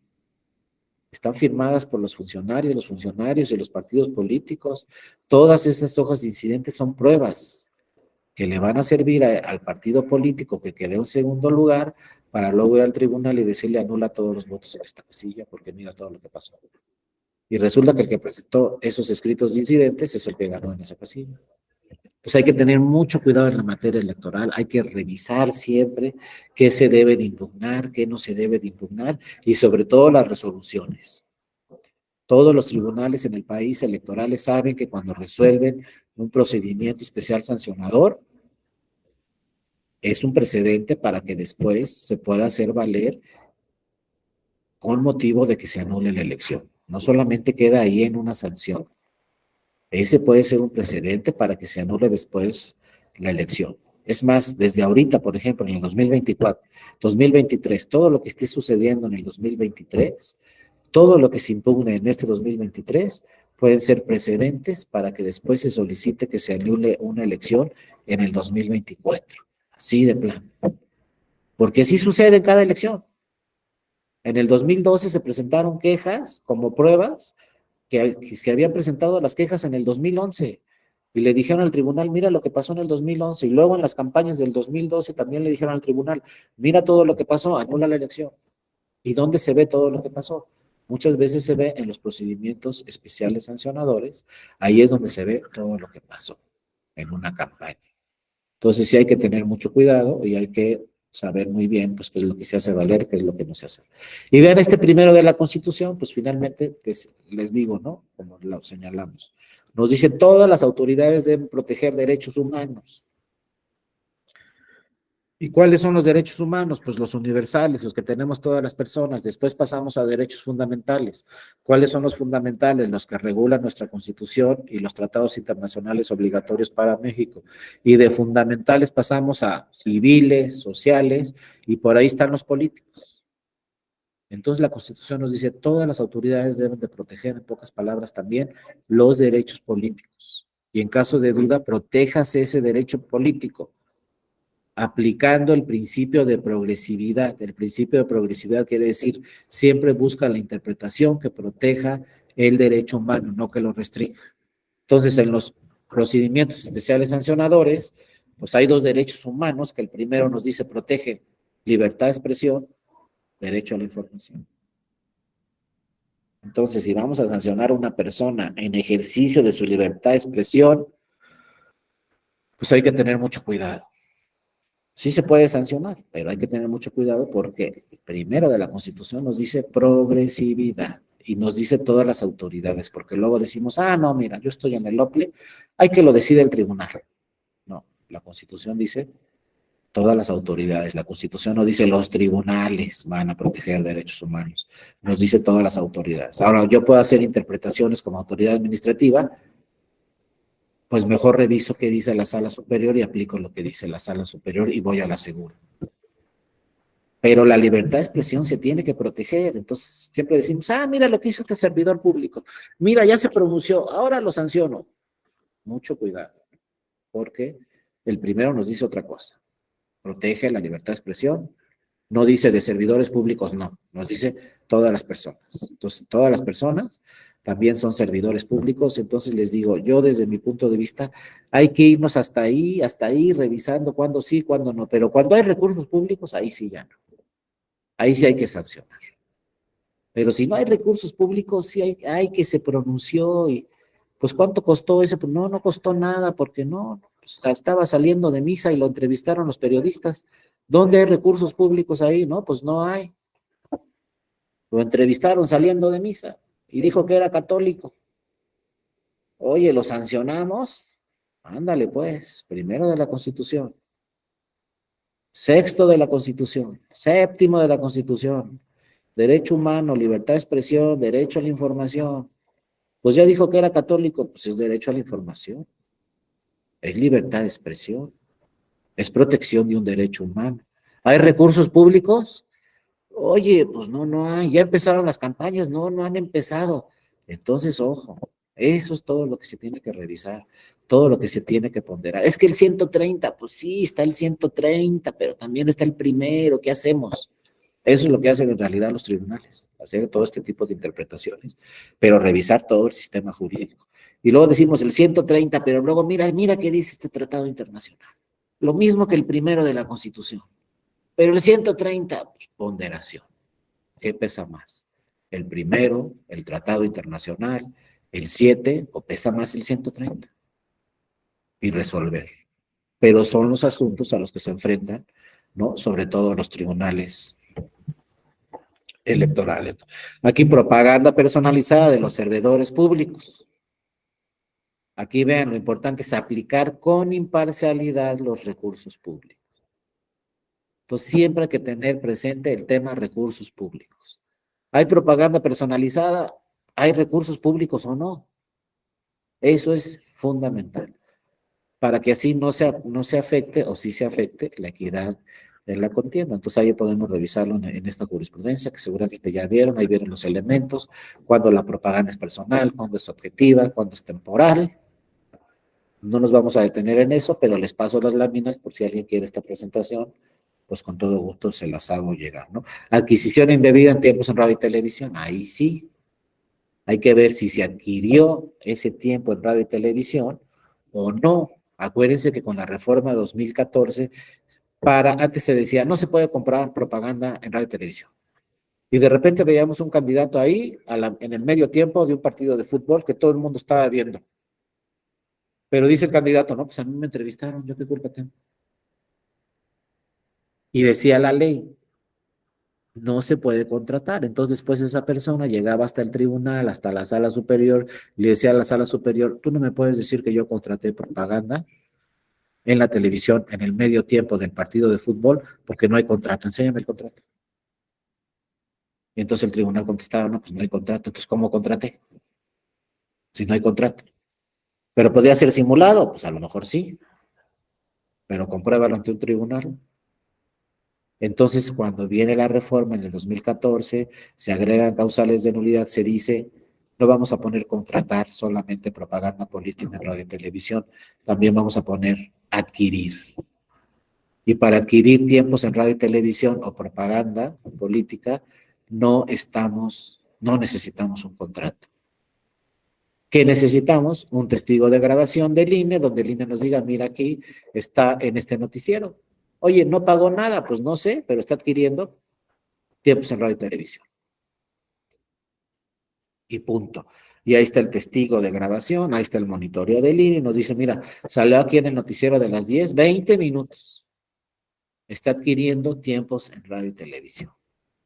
[SPEAKER 1] Están firmadas por los funcionarios y los partidos políticos. Todas esas hojas de incidentes son pruebas que le van a servir al partido político que quedó en segundo lugar para luego ir al tribunal y decirle anula todos los votos en esta casilla porque mira todo lo que pasó. Y resulta que el que presentó esos escritos disidentes es el que ganó en esa casilla. Pues hay que tener mucho cuidado en la materia electoral, hay que revisar siempre qué se debe de impugnar, qué no se debe de impugnar y sobre todo las resoluciones. Todos los tribunales en el país electorales saben que cuando resuelven un procedimiento especial sancionador, es un precedente para que después se pueda hacer valer con motivo de que se anule la elección. No solamente queda ahí en una sanción, ese puede ser un precedente para que se anule después la elección. Es más, desde ahorita, por ejemplo, en el 2024, 2023, todo lo que esté sucediendo en el 2023, todo lo que se impugne en este 2023, pueden ser precedentes para que después se solicite que se anule una elección en el 2024. Así de plano. Porque así sucede en cada elección. En el 2012 se presentaron quejas como pruebas que habían presentado las quejas en el 2011 y le dijeron al tribunal, mira lo que pasó en el 2011 y luego en las campañas del 2012 también le dijeron al tribunal, mira todo lo que pasó, anula la elección. ¿Y dónde se ve todo lo que pasó? Muchas veces se ve en los procedimientos especiales sancionadores, ahí es donde se ve todo lo que pasó en una campaña. Entonces sí hay que tener mucho cuidado y hay que saber muy bien pues qué es lo que se hace valer, qué es lo que no se hace. Y vean este primero de la Constitución, pues finalmente les digo, ¿no? Como lo señalamos. Nos dice todas las autoridades deben proteger derechos humanos. ¿Y cuáles son los derechos humanos? Pues los universales, los que tenemos todas las personas. Después pasamos a derechos fundamentales. ¿Cuáles son los fundamentales? Los que regulan nuestra Constitución y los tratados internacionales obligatorios para México. Y de fundamentales pasamos a civiles, sociales, y por ahí están los políticos. Entonces la Constitución nos dice, todas las autoridades deben de proteger, en pocas palabras también, los derechos políticos. Y en caso de duda, protéjase ese derecho político aplicando el principio de progresividad. El principio de progresividad quiere decir, siempre busca la interpretación que proteja el derecho humano, no que lo restrinja. Entonces, en los procedimientos especiales sancionadores, pues hay dos derechos humanos, que el primero nos dice protege libertad de expresión, derecho a la información. Entonces, si vamos a sancionar a una persona en ejercicio de su libertad de expresión, pues hay que tener mucho cuidado. Sí se puede sancionar, pero hay que tener mucho cuidado porque el primero de la Constitución nos dice progresividad y nos dice todas las autoridades, porque luego decimos, no, mira, yo estoy en el OPLE, hay que lo decide el tribunal. No, la Constitución dice todas las autoridades, la Constitución no dice los tribunales van a proteger derechos humanos, nos dice todas las autoridades. Ahora, yo puedo hacer interpretaciones como autoridad administrativa, pues mejor reviso qué dice la sala superior y aplico lo que dice la sala superior y voy a la segura. Pero la libertad de expresión se tiene que proteger. Entonces, siempre decimos, mira lo que hizo este servidor público. Mira, ya se pronunció, ahora lo sanciono. Mucho cuidado, porque el primero nos dice otra cosa. Protege la libertad de expresión. No dice de servidores públicos, no. Nos dice todas las personas. Entonces, todas las personas también son servidores públicos. Entonces, les digo, yo desde mi punto de vista, hay que irnos hasta ahí, revisando cuándo sí, cuándo no. Pero cuando hay recursos públicos, ahí sí ya no. Ahí sí hay que sancionar. Pero si no hay recursos públicos, sí hay que se pronunció y pues ¿cuánto costó ese? Pues no costó nada porque no, pues, estaba saliendo de misa y lo entrevistaron los periodistas. ¿Dónde hay recursos públicos ahí? No, pues no hay. Lo entrevistaron saliendo de misa y dijo que era católico. Oye, ¿lo sancionamos? Ándale pues, primero de la Constitución, sexto de la Constitución, séptimo de la Constitución, derecho humano, libertad de expresión, derecho a la información. Pues ya dijo que era católico, pues es derecho a la información, es libertad de expresión, es protección de un derecho humano. ¿Hay recursos públicos? Oye, pues no hay, ya empezaron las campañas, no han empezado. Entonces, ojo, eso es todo lo que se tiene que revisar, todo lo que se tiene que ponderar. Es que el 130, pues sí, está el 130, pero también está el primero, ¿qué hacemos? Eso es lo que hacen en realidad los tribunales, hacer todo este tipo de interpretaciones, pero revisar todo el sistema jurídico. Y luego decimos el 130, pero luego mira qué dice este tratado internacional. Lo mismo que el primero de la Constitución. Pero el 130, pues, ponderación. ¿Qué pesa más? el primero, el tratado internacional, el 7, o pesa más el 130, y resolver. Pero son los asuntos a los que se enfrentan, ¿no? Sobre todo los tribunales electorales. Aquí propaganda personalizada de los servidores públicos. Aquí vean, lo importante es aplicar con imparcialidad los recursos públicos. Entonces, siempre hay que tener presente el tema recursos públicos. ¿Hay propaganda personalizada? ¿Hay recursos públicos o no? Eso es fundamental, para que así no se afecte, o sí se afecte, la equidad en la contienda. Entonces ahí podemos revisarlo en esta jurisprudencia, que seguramente ya vieron, ahí vieron los elementos, cuando la propaganda es personal, cuando es objetiva, cuando es temporal. No nos vamos a detener en eso, pero les paso las láminas por si alguien quiere esta presentación, pues con todo gusto se las hago llegar, ¿no? Adquisición indebida en tiempos en radio y televisión, ahí sí, hay que ver si se adquirió ese tiempo en radio y televisión o no. Acuérdense que con la reforma 2014, antes se decía, no se puede comprar propaganda en radio y televisión. Y de repente veíamos un candidato ahí, en el medio tiempo de un partido de fútbol que todo el mundo estaba viendo. Pero dice el candidato, no, pues a mí me entrevistaron, yo qué culpa tengo. Y decía la ley, no se puede contratar. Entonces, después esa persona llegaba hasta el tribunal, hasta la sala superior, le decía a la sala superior, tú no me puedes decir que yo contraté propaganda en la televisión en el medio tiempo del partido de fútbol porque no hay contrato. Enséñame el contrato. Y entonces el tribunal contestaba, no, pues no hay contrato. Entonces, ¿cómo contraté? Si no hay contrato. Pero podía ser simulado, pues a lo mejor sí, pero compruébalo ante un tribunal. Entonces, cuando viene la reforma en el 2014, se agregan causales de nulidad, se dice, no vamos a poner contratar solamente propaganda política en radio y televisión, también vamos a poner adquirir. Y para adquirir tiempos en radio y televisión o propaganda política, no necesitamos un contrato. ¿Qué necesitamos? Un testigo de grabación del INE, donde el INE nos diga, mira, aquí está en este noticiero. Oye, no pagó nada, pues no sé, pero está adquiriendo tiempos en radio y televisión. Y punto. Y ahí está el testigo de grabación, ahí está el monitoreo del INE, y nos dice, mira, salió aquí en el noticiero de las 10, 20 minutos. Está adquiriendo tiempos en radio y televisión.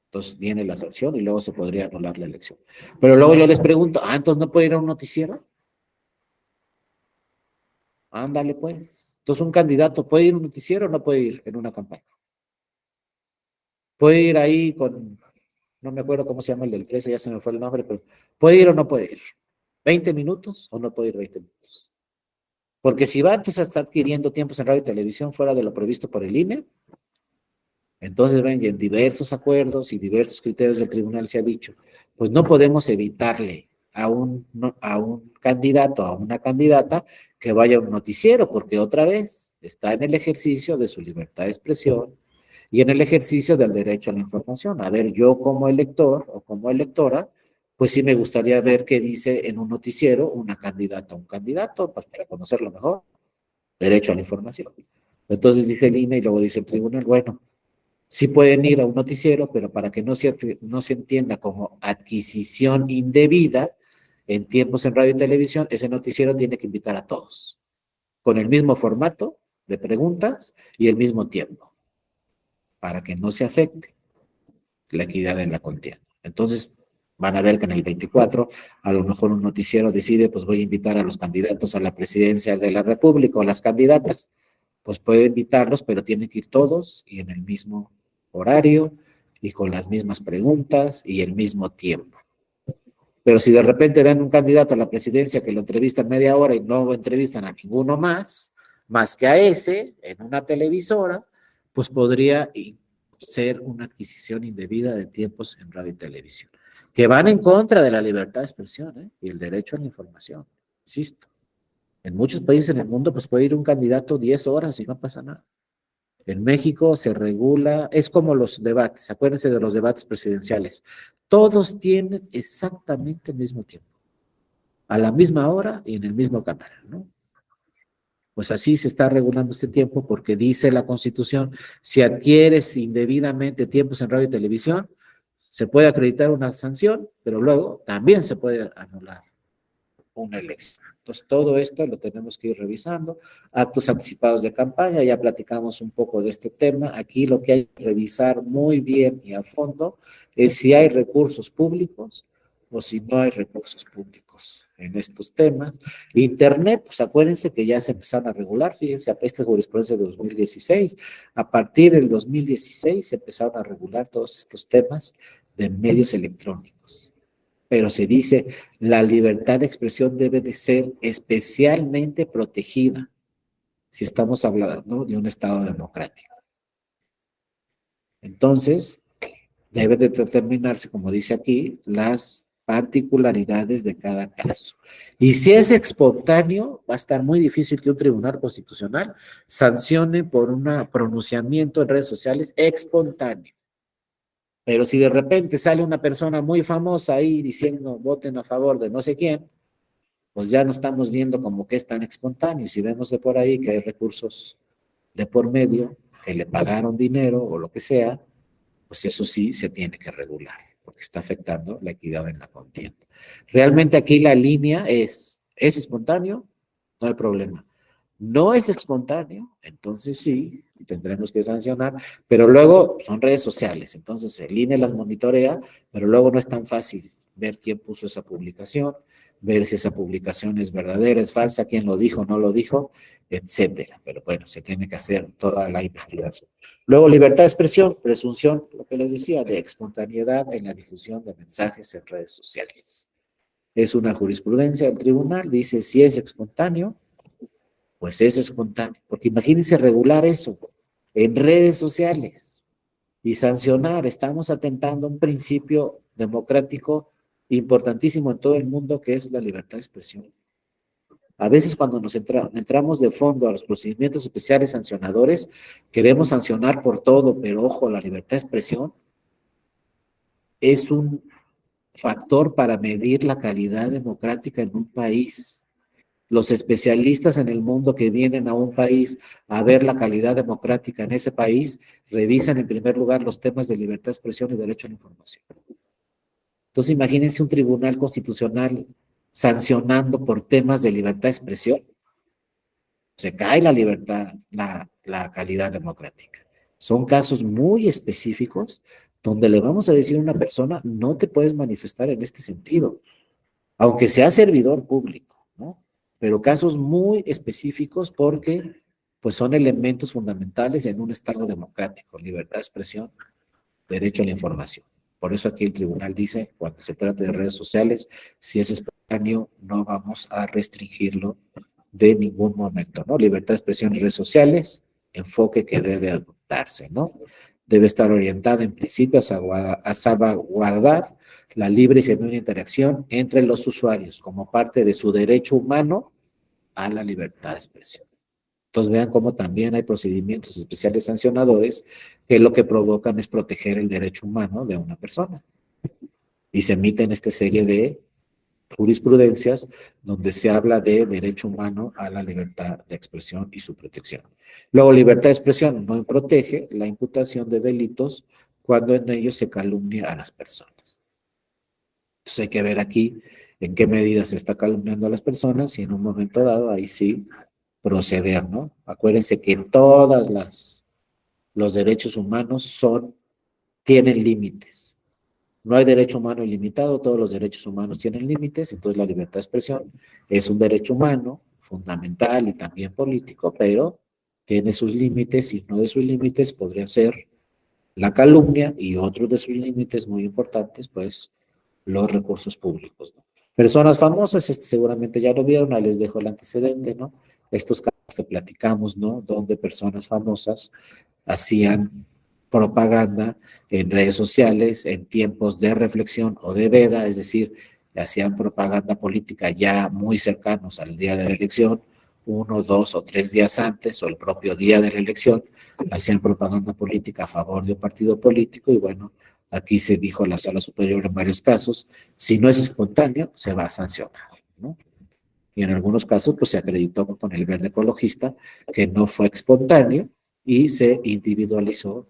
[SPEAKER 1] Entonces viene la sanción y luego se podría anular la elección. Pero luego yo les pregunto, entonces no puede ir a un noticiero. Ándale pues. Entonces un candidato puede ir a un noticiero o no puede ir en una campaña. Puede ir ahí no me acuerdo cómo se llama el del 13, ya se me fue el nombre, pero puede ir o no puede ir. 20 minutos o no puede ir 20 minutos. Porque si va, entonces está adquiriendo tiempos en radio y televisión fuera de lo previsto por el INE. Entonces, ven, y en diversos acuerdos y diversos criterios del tribunal se ha dicho, pues no podemos evitarle a un candidato, a una candidata, que vaya a un noticiero, porque otra vez está en el ejercicio de su libertad de expresión y en el ejercicio del derecho a la información. A ver, yo como elector o como electora, pues sí me gustaría ver qué dice en un noticiero una candidata o un candidato, pues para conocerlo mejor, derecho a la información. Entonces dice el INE y luego dice el tribunal, bueno, sí pueden ir a un noticiero, pero para que no se entienda como adquisición indebida en tiempos en radio y televisión, ese noticiero tiene que invitar a todos, con el mismo formato de preguntas y el mismo tiempo, para que no se afecte la equidad en la contienda. Entonces, van a ver que en el 24, a lo mejor un noticiero decide, pues voy a invitar a los candidatos a la presidencia de la República o las candidatas, pues puede invitarlos, pero tienen que ir todos y en el mismo horario y con las mismas preguntas y el mismo tiempo. Pero si de repente ven un candidato a la presidencia que lo entrevistan media hora y no entrevistan a ninguno más que a ese, en una televisora, pues podría ser una adquisición indebida de tiempos en radio y televisión, que van en contra de la libertad de expresión, y el derecho a la información, insisto. En muchos países en el mundo, pues puede ir un candidato 10 horas y no pasa nada. En México se regula, es como los debates, acuérdense de los debates presidenciales. Todos tienen exactamente el mismo tiempo, a la misma hora y en el mismo canal, ¿no? Pues así se está regulando este tiempo porque dice la Constitución, si adquieres indebidamente tiempos en radio y televisión, Se puede acreditar una sanción, pero luego también se puede anular una elección. Entonces, todo esto lo tenemos que ir revisando. Actos anticipados de campaña, ya platicamos un poco de este tema. Aquí lo que hay que revisar muy bien y a fondo es si hay recursos públicos o si no hay recursos públicos en estos temas. Internet, pues acuérdense que ya se empezaron a regular, fíjense, esta jurisprudencia de 2016, a partir del 2016 se empezaron a regular todos estos temas de medios electrónicos. Pero se dice, la libertad de expresión debe de ser especialmente protegida si estamos hablando de un Estado democrático. Entonces, debe de determinarse, como dice aquí, las particularidades de cada caso. Y si es espontáneo, va a estar muy difícil que un tribunal constitucional sancione por un pronunciamiento en redes sociales espontáneo. Pero si de repente sale una persona muy famosa ahí diciendo voten a favor de no sé quién, pues ya no estamos viendo como que es tan espontáneo. Y si vemos de por ahí que hay recursos de por medio, que le pagaron dinero o lo que sea, pues eso sí se tiene que regular, porque está afectando la equidad en la contienda. Realmente aquí la línea ¿es espontáneo? No hay problema. No es espontáneo, entonces sí, tendremos que sancionar, pero luego son redes sociales, entonces el INE las monitorea, pero luego no es tan fácil ver quién puso esa publicación, ver si esa publicación es verdadera, es falsa, quién lo dijo, no lo dijo, etcétera. Pero bueno, se tiene que hacer toda la investigación. Luego, libertad de expresión, presunción, lo que les decía, de espontaneidad en la difusión de mensajes en redes sociales. Es una jurisprudencia del tribunal, dice si es espontáneo, pues es espontáneo. Porque imagínense regular eso en redes sociales y sancionar. Estamos atentando a un principio democrático importantísimo en todo el mundo, que es la libertad de expresión. A veces cuando entramos de fondo a los procedimientos especiales sancionadores, queremos sancionar por todo, pero ojo, la libertad de expresión es un factor para medir la calidad democrática en un país. Los especialistas en el mundo que vienen a un país a ver la calidad democrática en ese país, revisan en primer lugar los temas de libertad de expresión y derecho a la información. Entonces imagínense un tribunal constitucional sancionando por temas de libertad de expresión. Se cae la libertad, la calidad democrática. Son casos muy específicos donde le vamos a decir a una persona, no te puedes manifestar en este sentido, aunque sea servidor público, ¿no? Pero casos muy específicos porque pues son elementos fundamentales en un Estado democrático, libertad de expresión, derecho a la información. Por eso aquí el tribunal dice, cuando se trata de redes sociales, si es espontáneo, no vamos a restringirlo de ningún momento, ¿no? Libertad de expresión en redes sociales, enfoque que debe adoptarse, ¿no? Debe estar orientada en principio a salvaguardar la libre y genuina interacción entre los usuarios como parte de su derecho humano a la libertad de expresión. Entonces vean cómo también hay procedimientos especiales sancionadores que lo que provocan es proteger el derecho humano de una persona. Y se emiten esta serie de jurisprudencias donde se habla de derecho humano a la libertad de expresión y su protección. Luego, libertad de expresión no protege la imputación de delitos cuando en ellos se calumnia a las personas. Entonces hay que ver aquí en qué medida se está calumniando a las personas y en un momento dado ahí sí proceder, ¿no? Acuérdense que los derechos humanos tienen límites. No hay derecho humano ilimitado, todos los derechos humanos tienen límites, entonces la libertad de expresión es un derecho humano fundamental y también político, pero tiene sus límites y uno de sus límites podría ser la calumnia y otro de sus límites muy importantes, pues los recursos públicos, ¿no? Personas famosas, seguramente ya lo vieron, ahí les dejo el antecedente, ¿no? Estos casos que platicamos, ¿no? Donde personas famosas hacían propaganda en redes sociales en tiempos de reflexión o de veda, es decir, hacían propaganda política ya muy cercanos al día de la elección, 1, 2 o 3 días antes o el propio día de la elección, hacían propaganda política a favor de un partido político y bueno, aquí se dijo la Sala Superior en varios casos, si no es espontáneo, se va a sancionar, ¿no? Y en algunos casos, pues se acreditó con el verde ecologista que no fue espontáneo y se individualizó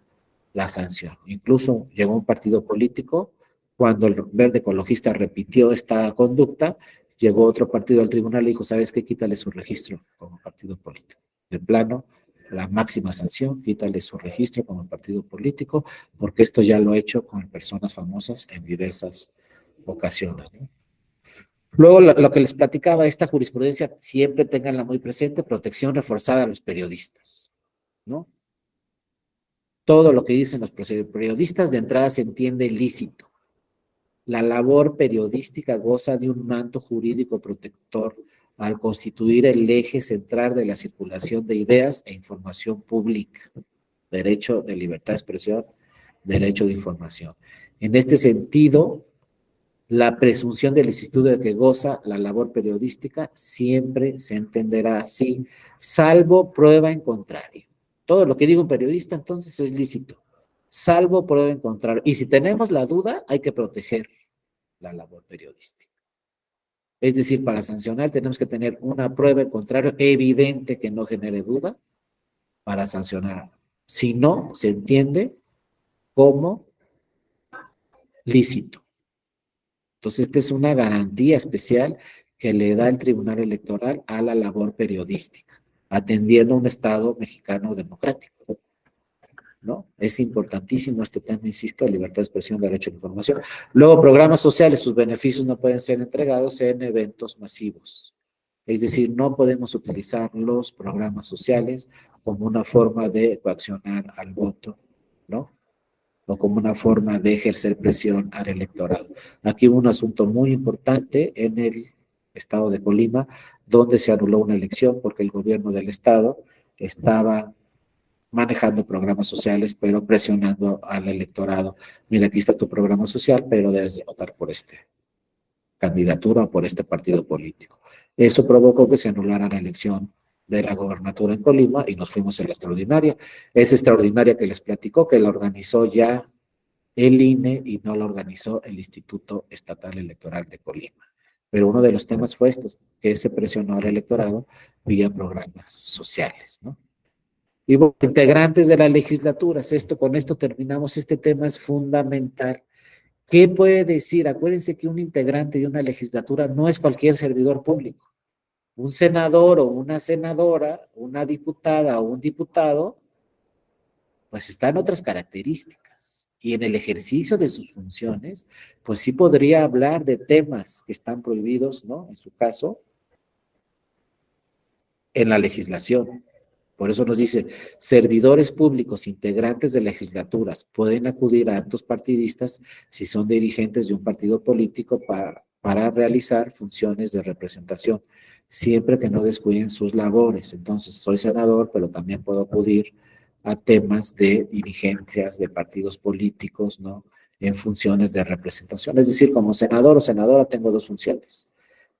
[SPEAKER 1] la sanción. Incluso llegó un partido político, cuando el Verde Ecologista repitió esta conducta, llegó otro partido al tribunal y dijo, ¿sabes qué? Quítale su registro como partido político. De plano, la máxima sanción, quítale su registro como partido político, porque esto ya lo he hecho con personas famosas en diversas ocasiones, ¿no? Luego, lo que les platicaba, esta jurisprudencia, siempre tenganla muy presente, protección reforzada a los periodistas, ¿no? Todo lo que dicen los periodistas de entrada se entiende ilícito. La labor periodística goza de un manto jurídico protector al constituir el eje central de la circulación de ideas e información pública, derecho de libertad de expresión, derecho de información. En este sentido, la presunción de licitud de que goza la labor periodística siempre se entenderá así, salvo prueba en contrario. Todo lo que diga un periodista entonces es lícito, salvo prueba en contrario. Y si tenemos la duda, hay que proteger la labor periodística. Es decir, para sancionar tenemos que tener una prueba en contrario evidente que no genere duda para sancionar. Si no, se entiende como lícito. Entonces, esta es una garantía especial que le da el Tribunal Electoral a la labor periodística, atendiendo a un Estado mexicano democrático, ¿no? Es importantísimo este tema, insisto, de libertad de expresión, derecho a la información. Luego, programas sociales, sus beneficios no pueden ser entregados en eventos masivos. Es decir, no podemos utilizar los programas sociales como una forma de coaccionar al voto, ¿no? O como una forma de ejercer presión al electorado. Aquí hubo un asunto muy importante en el estado de Colima, donde se anuló una elección porque el gobierno del estado estaba manejando programas sociales, pero presionando al electorado. Mira, aquí está tu programa social, pero debes de votar por esta candidatura o por este partido político. Eso provocó que se anulara la elección de la gobernatura en Colima y nos fuimos en la extraordinaria. Esa extraordinaria que les platicó, que la organizó ya el INE y no lo organizó el Instituto Estatal Electoral de Colima. Pero uno de los temas fue esto, que se presionó al electorado vía programas sociales, ¿no? Y bueno, integrantes de las legislaturas, con esto terminamos, este tema es fundamental. ¿Qué puede decir? Acuérdense que un integrante de una legislatura no es cualquier servidor público. Un senador o una senadora, una diputada o un diputado, pues están otras características. Y en el ejercicio de sus funciones, pues sí podría hablar de temas que están prohibidos, ¿no? En su caso, en la legislación. Por eso nos dice, servidores públicos integrantes de legislaturas pueden acudir a actos partidistas si son dirigentes de un partido político para realizar funciones de representación, siempre que no descuiden sus labores. Entonces, soy senador, pero también puedo acudir a temas de dirigencias de partidos políticos, ¿no? En funciones de representación. Es decir, como senador o senadora tengo dos funciones.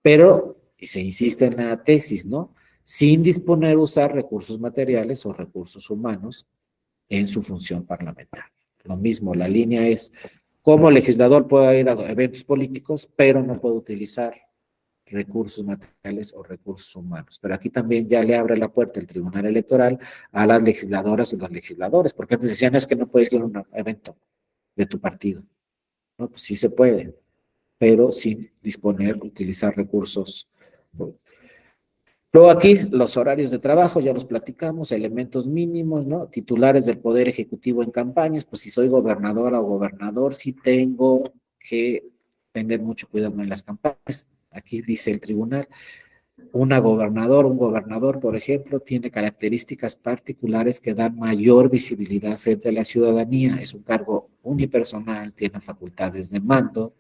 [SPEAKER 1] Pero, y se insiste en la tesis, ¿no? Sin disponer usar recursos materiales o recursos humanos en su función parlamentaria. Lo mismo, la línea es, como legislador puedo ir a eventos políticos, pero no puedo utilizar recursos materiales o recursos humanos. Pero aquí también ya le abre la puerta el Tribunal Electoral a las legisladoras y los legisladores, porque me decían, es que no puedes ir a un evento de tu partido. No, pues sí se puede, pero sin disponer, utilizar recursos. Luego aquí los horarios de trabajo, ya los platicamos, elementos mínimos, ¿no? Titulares del Poder Ejecutivo en campañas, pues si soy gobernadora o gobernador, sí tengo que tener mucho cuidado en las campañas. Aquí dice el tribunal, un gobernador, por ejemplo, tiene características particulares que dan mayor visibilidad frente a la ciudadanía. Es un cargo unipersonal, tiene facultades de mando,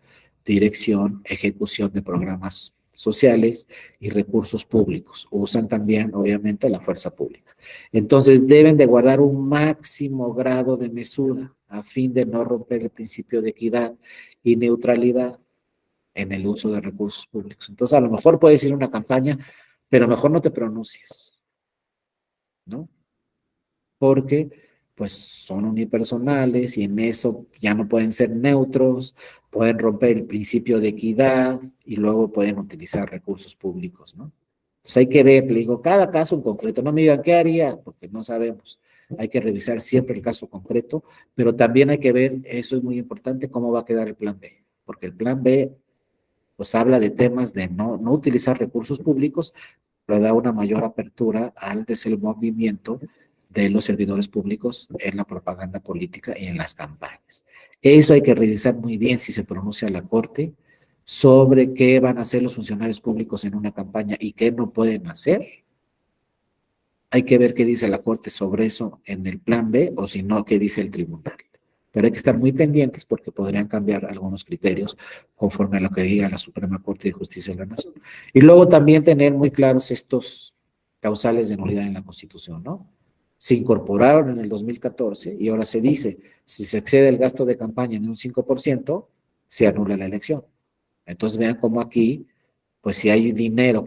[SPEAKER 1] dirección, ejecución de programas sociales y recursos públicos. Usan también, obviamente, la fuerza pública. Entonces, deben de guardar un máximo grado de mesura a fin de no romper el principio de equidad y neutralidad en el uso de recursos públicos. Entonces, a lo mejor puedes ir a una campaña, pero mejor no te pronuncies, ¿no? Porque, pues, son unipersonales y en eso ya no pueden ser neutros, pueden romper el principio de equidad y luego pueden utilizar recursos públicos, ¿no? Entonces hay que ver, le digo, cada caso en concreto, no me digan qué haría, porque no sabemos. hay que revisar siempre el caso concreto, pero también hay que ver, eso es muy importante, cómo va a quedar el plan B, porque el plan B pues habla de temas de no utilizar recursos públicos, pero da una mayor apertura al desenvolvimiento de los servidores públicos en la propaganda política y en las campañas. Eso hay que revisar muy bien si se pronuncia la Corte sobre qué van a hacer los funcionarios públicos en una campaña y qué no pueden hacer. Hay que ver qué dice la Corte sobre eso en el plan B o si no, qué dice el tribunal. Pero hay que estar muy pendientes porque podrían cambiar algunos criterios conforme a lo que diga la Suprema Corte de Justicia de la Nación. Y luego también tener muy claros estos causales de nulidad en la Constitución, ¿no? Se incorporaron en el 2014 y ahora se dice, si se excede el gasto de campaña en un 5%, se anula la elección. Entonces vean cómo aquí, pues si hay dinero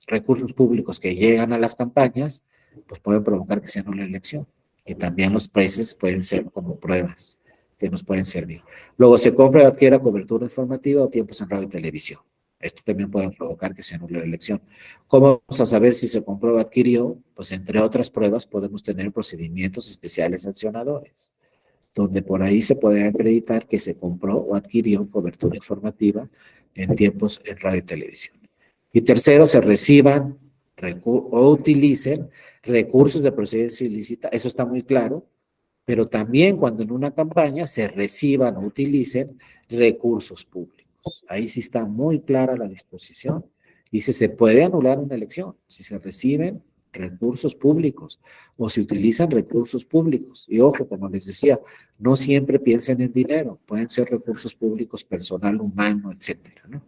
[SPEAKER 1] recursos públicos que llegan a las campañas, pues pueden provocar que se anule la elección. Y también los precios pueden ser como pruebas que nos pueden servir. Luego se compra o adquiera cobertura informativa o tiempos en radio y televisión. Esto también puede provocar que se anule la elección. ¿Cómo vamos a saber si se compró o adquirió? Pues entre otras pruebas podemos tener procedimientos especiales sancionadores, donde por ahí se puede acreditar que se compró o adquirió cobertura informativa en tiempos en radio y televisión. Y tercero, se reciban o utilicen recursos de procedencia ilícita, eso está muy claro, pero también cuando en una campaña se reciban o utilicen recursos públicos. Ahí sí está muy clara la disposición. Dice, se puede anular una elección si se reciben recursos públicos o se utilizan recursos públicos. Y ojo, como les decía, no siempre piensen en dinero, pueden ser recursos públicos, personal, humano, etcétera, ¿no?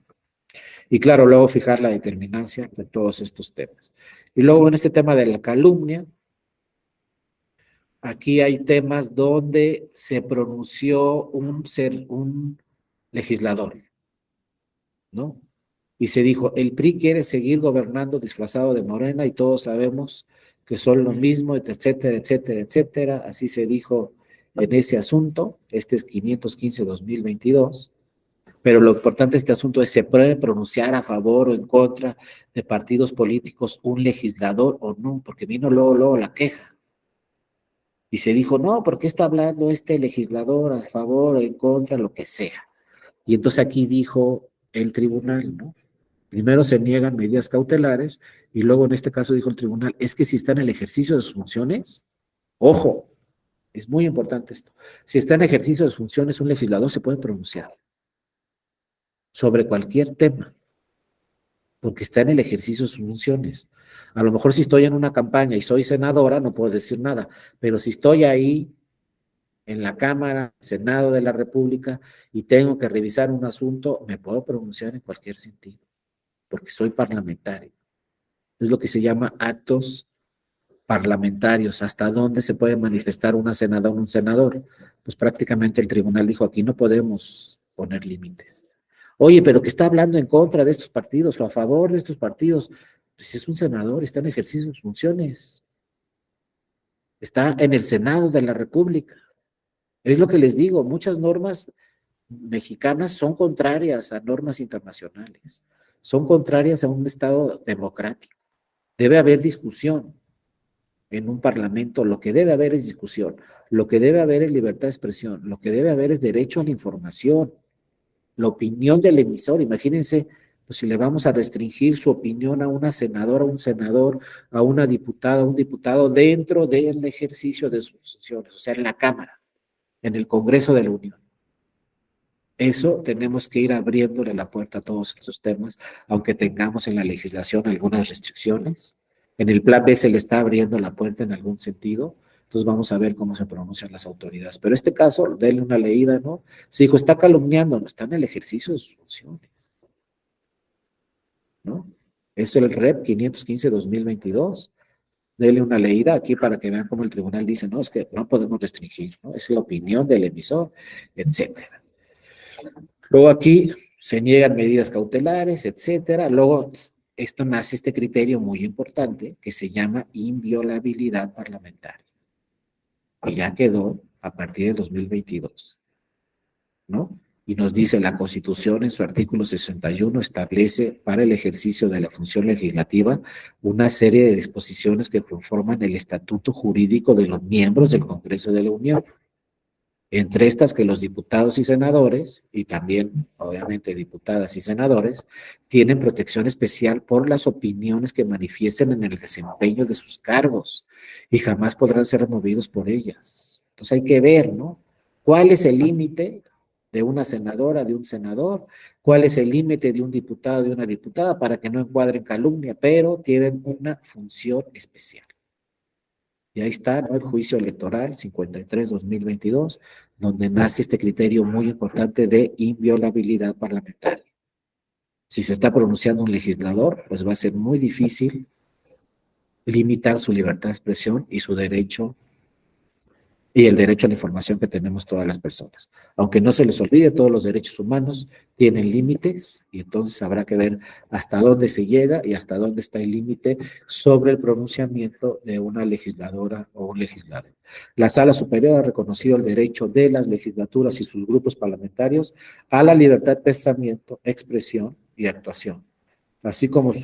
[SPEAKER 1] Y claro, luego fijar la determinancia de todos estos temas. Y luego en este tema de la calumnia, aquí hay temas donde se pronunció un legislador, ¿no? Y se dijo, el PRI quiere seguir gobernando disfrazado de Morena y todos sabemos que son lo mismo, etcétera, etcétera, etcétera. Así se dijo en ese asunto. Este es 515-2022. Pero lo importante de este asunto es, ¿se puede pronunciar a favor o en contra de partidos políticos un legislador o no? Porque vino luego la queja. Y se dijo, no, ¿por qué está hablando este legislador a favor o en contra, lo que sea? Y entonces aquí dijo el tribunal, ¿no? Primero se niegan medidas cautelares y luego en este caso dijo el tribunal, es que si está en el ejercicio de sus funciones, ojo, es muy importante esto, si está en ejercicio de sus funciones, un legislador se puede pronunciar sobre cualquier tema, porque está en el ejercicio de sus funciones. A lo mejor si estoy en una campaña y soy senadora, no puedo decir nada, pero si estoy ahí en la Cámara, Senado de la República, y tengo que revisar un asunto, me puedo pronunciar en cualquier sentido, porque soy parlamentario. Es lo que se llama actos parlamentarios. ¿Hasta dónde se puede manifestar una senadora o un senador? Pues prácticamente el tribunal dijo, aquí no podemos poner límites. Oye, pero que está hablando en contra de estos partidos o a favor de estos partidos. Pues es un senador, está en ejercicio de sus funciones. Está en el Senado de la República. Es lo que les digo, muchas normas mexicanas son contrarias a normas internacionales, son contrarias a un Estado democrático. Debe haber discusión en un parlamento, lo que debe haber es discusión, lo que debe haber es libertad de expresión, lo que debe haber es derecho a la información, la opinión del emisor. Imagínense, pues si le vamos a restringir su opinión a una senadora, a un senador, a una diputada, a un diputado dentro del ejercicio de sus funciones, o sea, en la Cámara, en el Congreso de la Unión. Eso tenemos que ir abriéndole la puerta a todos estos temas, aunque tengamos en la legislación algunas restricciones. En el plan B se le está abriendo la puerta en algún sentido. Entonces vamos a ver cómo se pronuncian las autoridades. Pero este caso, denle una leída, ¿no? Se dijo, está calumniando, no está en el ejercicio de sus funciones, ¿no? Eso es el REP 515-2022. Denle una leída aquí para que vean cómo el tribunal dice, no, es que no podemos restringir, ¿no? Es la opinión del emisor, etcétera. Luego aquí se niegan medidas cautelares, etcétera. Luego esto nace este criterio muy importante que se llama inviolabilidad parlamentaria. Y ya quedó a partir del 2022, ¿no? y nos dice la Constitución en su artículo 61 establece para el ejercicio de la función legislativa una serie de disposiciones que conforman el estatuto jurídico de los miembros del Congreso de la Unión. Entre estas que los diputados y senadores, y también obviamente diputadas y senadores, tienen protección especial por las opiniones que manifiesten en el desempeño de sus cargos y jamás podrán ser removidos por ellas. Entonces hay que ver, ¿no? ¿Cuál es el límite de una senadora, de un senador? ¿Cuál es el límite de un diputado, de una diputada para que no encuadren calumnia, pero tienen una función especial? Y ahí está, ¿no? El juicio electoral 53-2022, donde nace este criterio muy importante de inviolabilidad parlamentaria. Si se está pronunciando un legislador, pues va a ser muy difícil limitar su libertad de expresión y su derecho y el derecho a la información que tenemos todas las personas. Aunque no se les olvide, todos los derechos humanos tienen límites y entonces habrá que ver hasta dónde se llega y hasta dónde está el límite sobre el pronunciamiento de una legisladora o un legislador. La Sala Superior ha reconocido el derecho de las legislaturas y sus grupos parlamentarios a la libertad de pensamiento, expresión y actuación, así como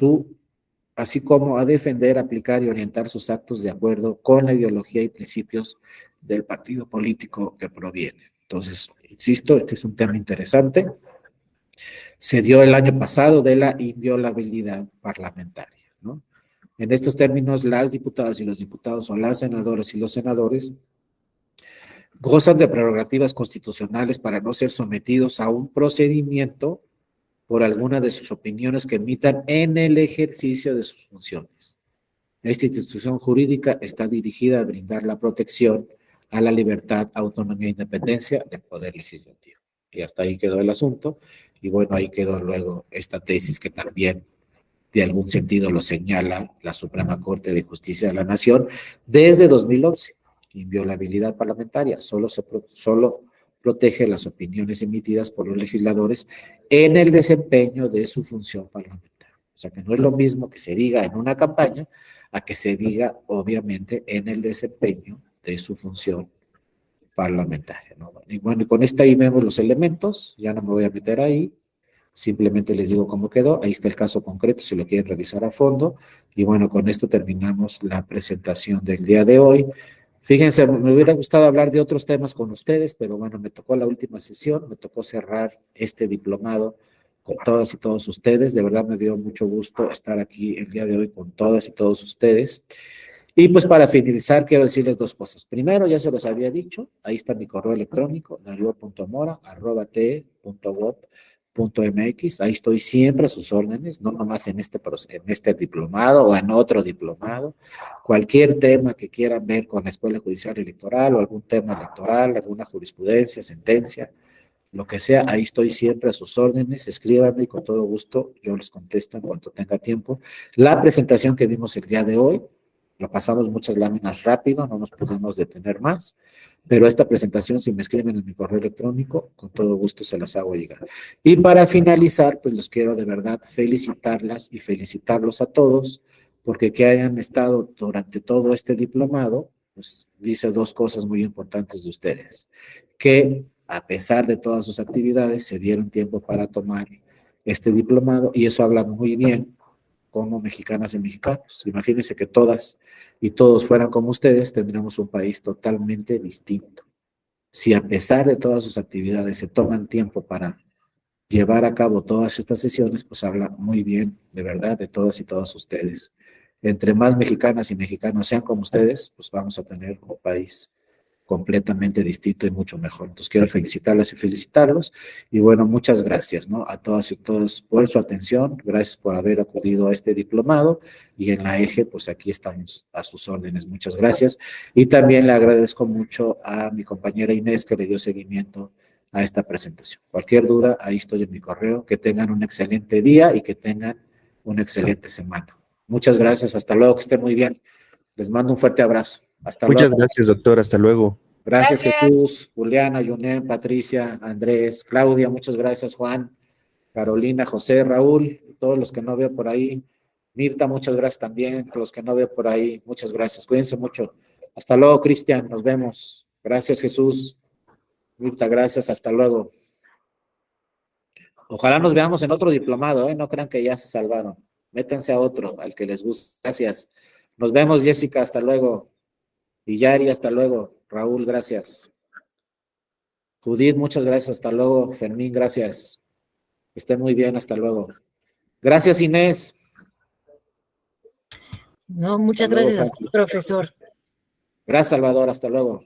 [SPEAKER 1] a defender, aplicar y orientar sus actos de acuerdo con la ideología y principios del partido político que proviene. Entonces, insisto, este es un tema interesante. Se dio el año pasado de la inviolabilidad parlamentaria, ¿no? En estos términos, las diputadas y los diputados o las senadoras y los senadores gozan de prerrogativas constitucionales para no ser sometidos a un procedimiento por alguna de sus opiniones que emitan en el ejercicio de sus funciones. Esta institución jurídica está dirigida a brindar la protección a la libertad, autonomía e independencia del Poder Legislativo. Y hasta ahí quedó el asunto. Y bueno, ahí quedó luego esta tesis que también de algún sentido lo señala la Suprema Corte de Justicia de la Nación desde 2011. Inviolabilidad parlamentaria, solo protege las opiniones emitidas por los legisladores en el desempeño de su función parlamentaria. O sea que no es lo mismo que se diga en una campaña a que se diga obviamente en el desempeño de su función parlamentaria, ¿no? Y bueno, y con esto ahí vemos los elementos, ya no me voy a meter ahí, simplemente les digo cómo quedó, ahí está el caso concreto si lo quieren revisar a fondo, y bueno, con esto terminamos la presentación del día de hoy. Fíjense, me hubiera gustado hablar de otros temas con ustedes, pero bueno, me tocó la última sesión, me tocó cerrar este diplomado con todas y todos ustedes. De verdad me dio mucho gusto estar aquí el día de hoy con todas y todos ustedes. Y pues para finalizar, quiero decirles dos cosas. Primero, ya se los había dicho, ahí está mi correo electrónico, dario.mora@te.gov.mx. Ahí estoy siempre a sus órdenes, no nomás en este diplomado o en otro diplomado. Cualquier tema que quieran ver con la Escuela Judicial Electoral o algún tema electoral, alguna jurisprudencia, sentencia, lo que sea, ahí estoy siempre a sus órdenes, escríbanme y con todo gusto yo les contesto en cuanto tenga tiempo. La presentación que vimos el día de hoy, la pasamos muchas láminas rápido, no nos pudimos detener más, pero esta presentación, si me escriben en mi correo electrónico, con todo gusto se las hago llegar. Y para finalizar, pues los quiero de verdad felicitarlas y felicitarlos a todos, porque que hayan estado durante todo este diplomado, pues dice dos cosas muy importantes de ustedes, que a pesar de todas sus actividades, se dieron tiempo para tomar este diplomado y eso habla muy bien como mexicanas y mexicanos. Imagínense que todas y todos fueran como ustedes, tendremos un país totalmente distinto. Si a pesar de todas sus actividades se toman tiempo para llevar a cabo todas estas sesiones, pues habla muy bien, de verdad, de todas y todos ustedes. Entre más mexicanas y mexicanos sean como ustedes, pues vamos a tener un país completamente distinto y mucho mejor. Entonces quiero felicitarlas y felicitarlos y bueno, muchas gracias, ¿no? A todas y todos por su atención, gracias por haber acudido a este diplomado y en la EGE, pues aquí estamos a sus órdenes, muchas gracias. Y también le agradezco mucho a mi compañera Inés que le dio seguimiento a esta presentación. Cualquier duda, ahí estoy en mi correo, que tengan un excelente día y que tengan una excelente semana. Muchas gracias, hasta luego, que estén muy bien. Les mando un fuerte abrazo. Hasta
[SPEAKER 2] Muchas
[SPEAKER 1] luego.
[SPEAKER 2] gracias, doctor. Hasta luego.
[SPEAKER 1] Gracias, Jesús, Juliana, Yunen, Patricia, Andrés, Claudia, muchas gracias, Juan, Carolina, José, Raúl, todos los que no veo por ahí. Mirta, muchas gracias también, los que no veo por ahí, muchas gracias. Cuídense mucho. Hasta luego, Cristian, nos vemos. Gracias, Jesús. Mirta, gracias, hasta luego. Ojalá nos veamos en otro diplomado, ¿eh? No crean que ya se salvaron. Métanse a otro, al que les guste. Gracias. Nos vemos, Jessica, hasta luego. Y Yari, hasta luego. Raúl, gracias. Judith, muchas gracias, hasta luego. Fermín, gracias. Estén muy bien, hasta luego. Gracias, Inés.
[SPEAKER 2] No, muchas
[SPEAKER 1] Hasta luego,
[SPEAKER 2] gracias,
[SPEAKER 1] Fati.
[SPEAKER 2] profesor.
[SPEAKER 1] Gracias, Salvador, hasta luego.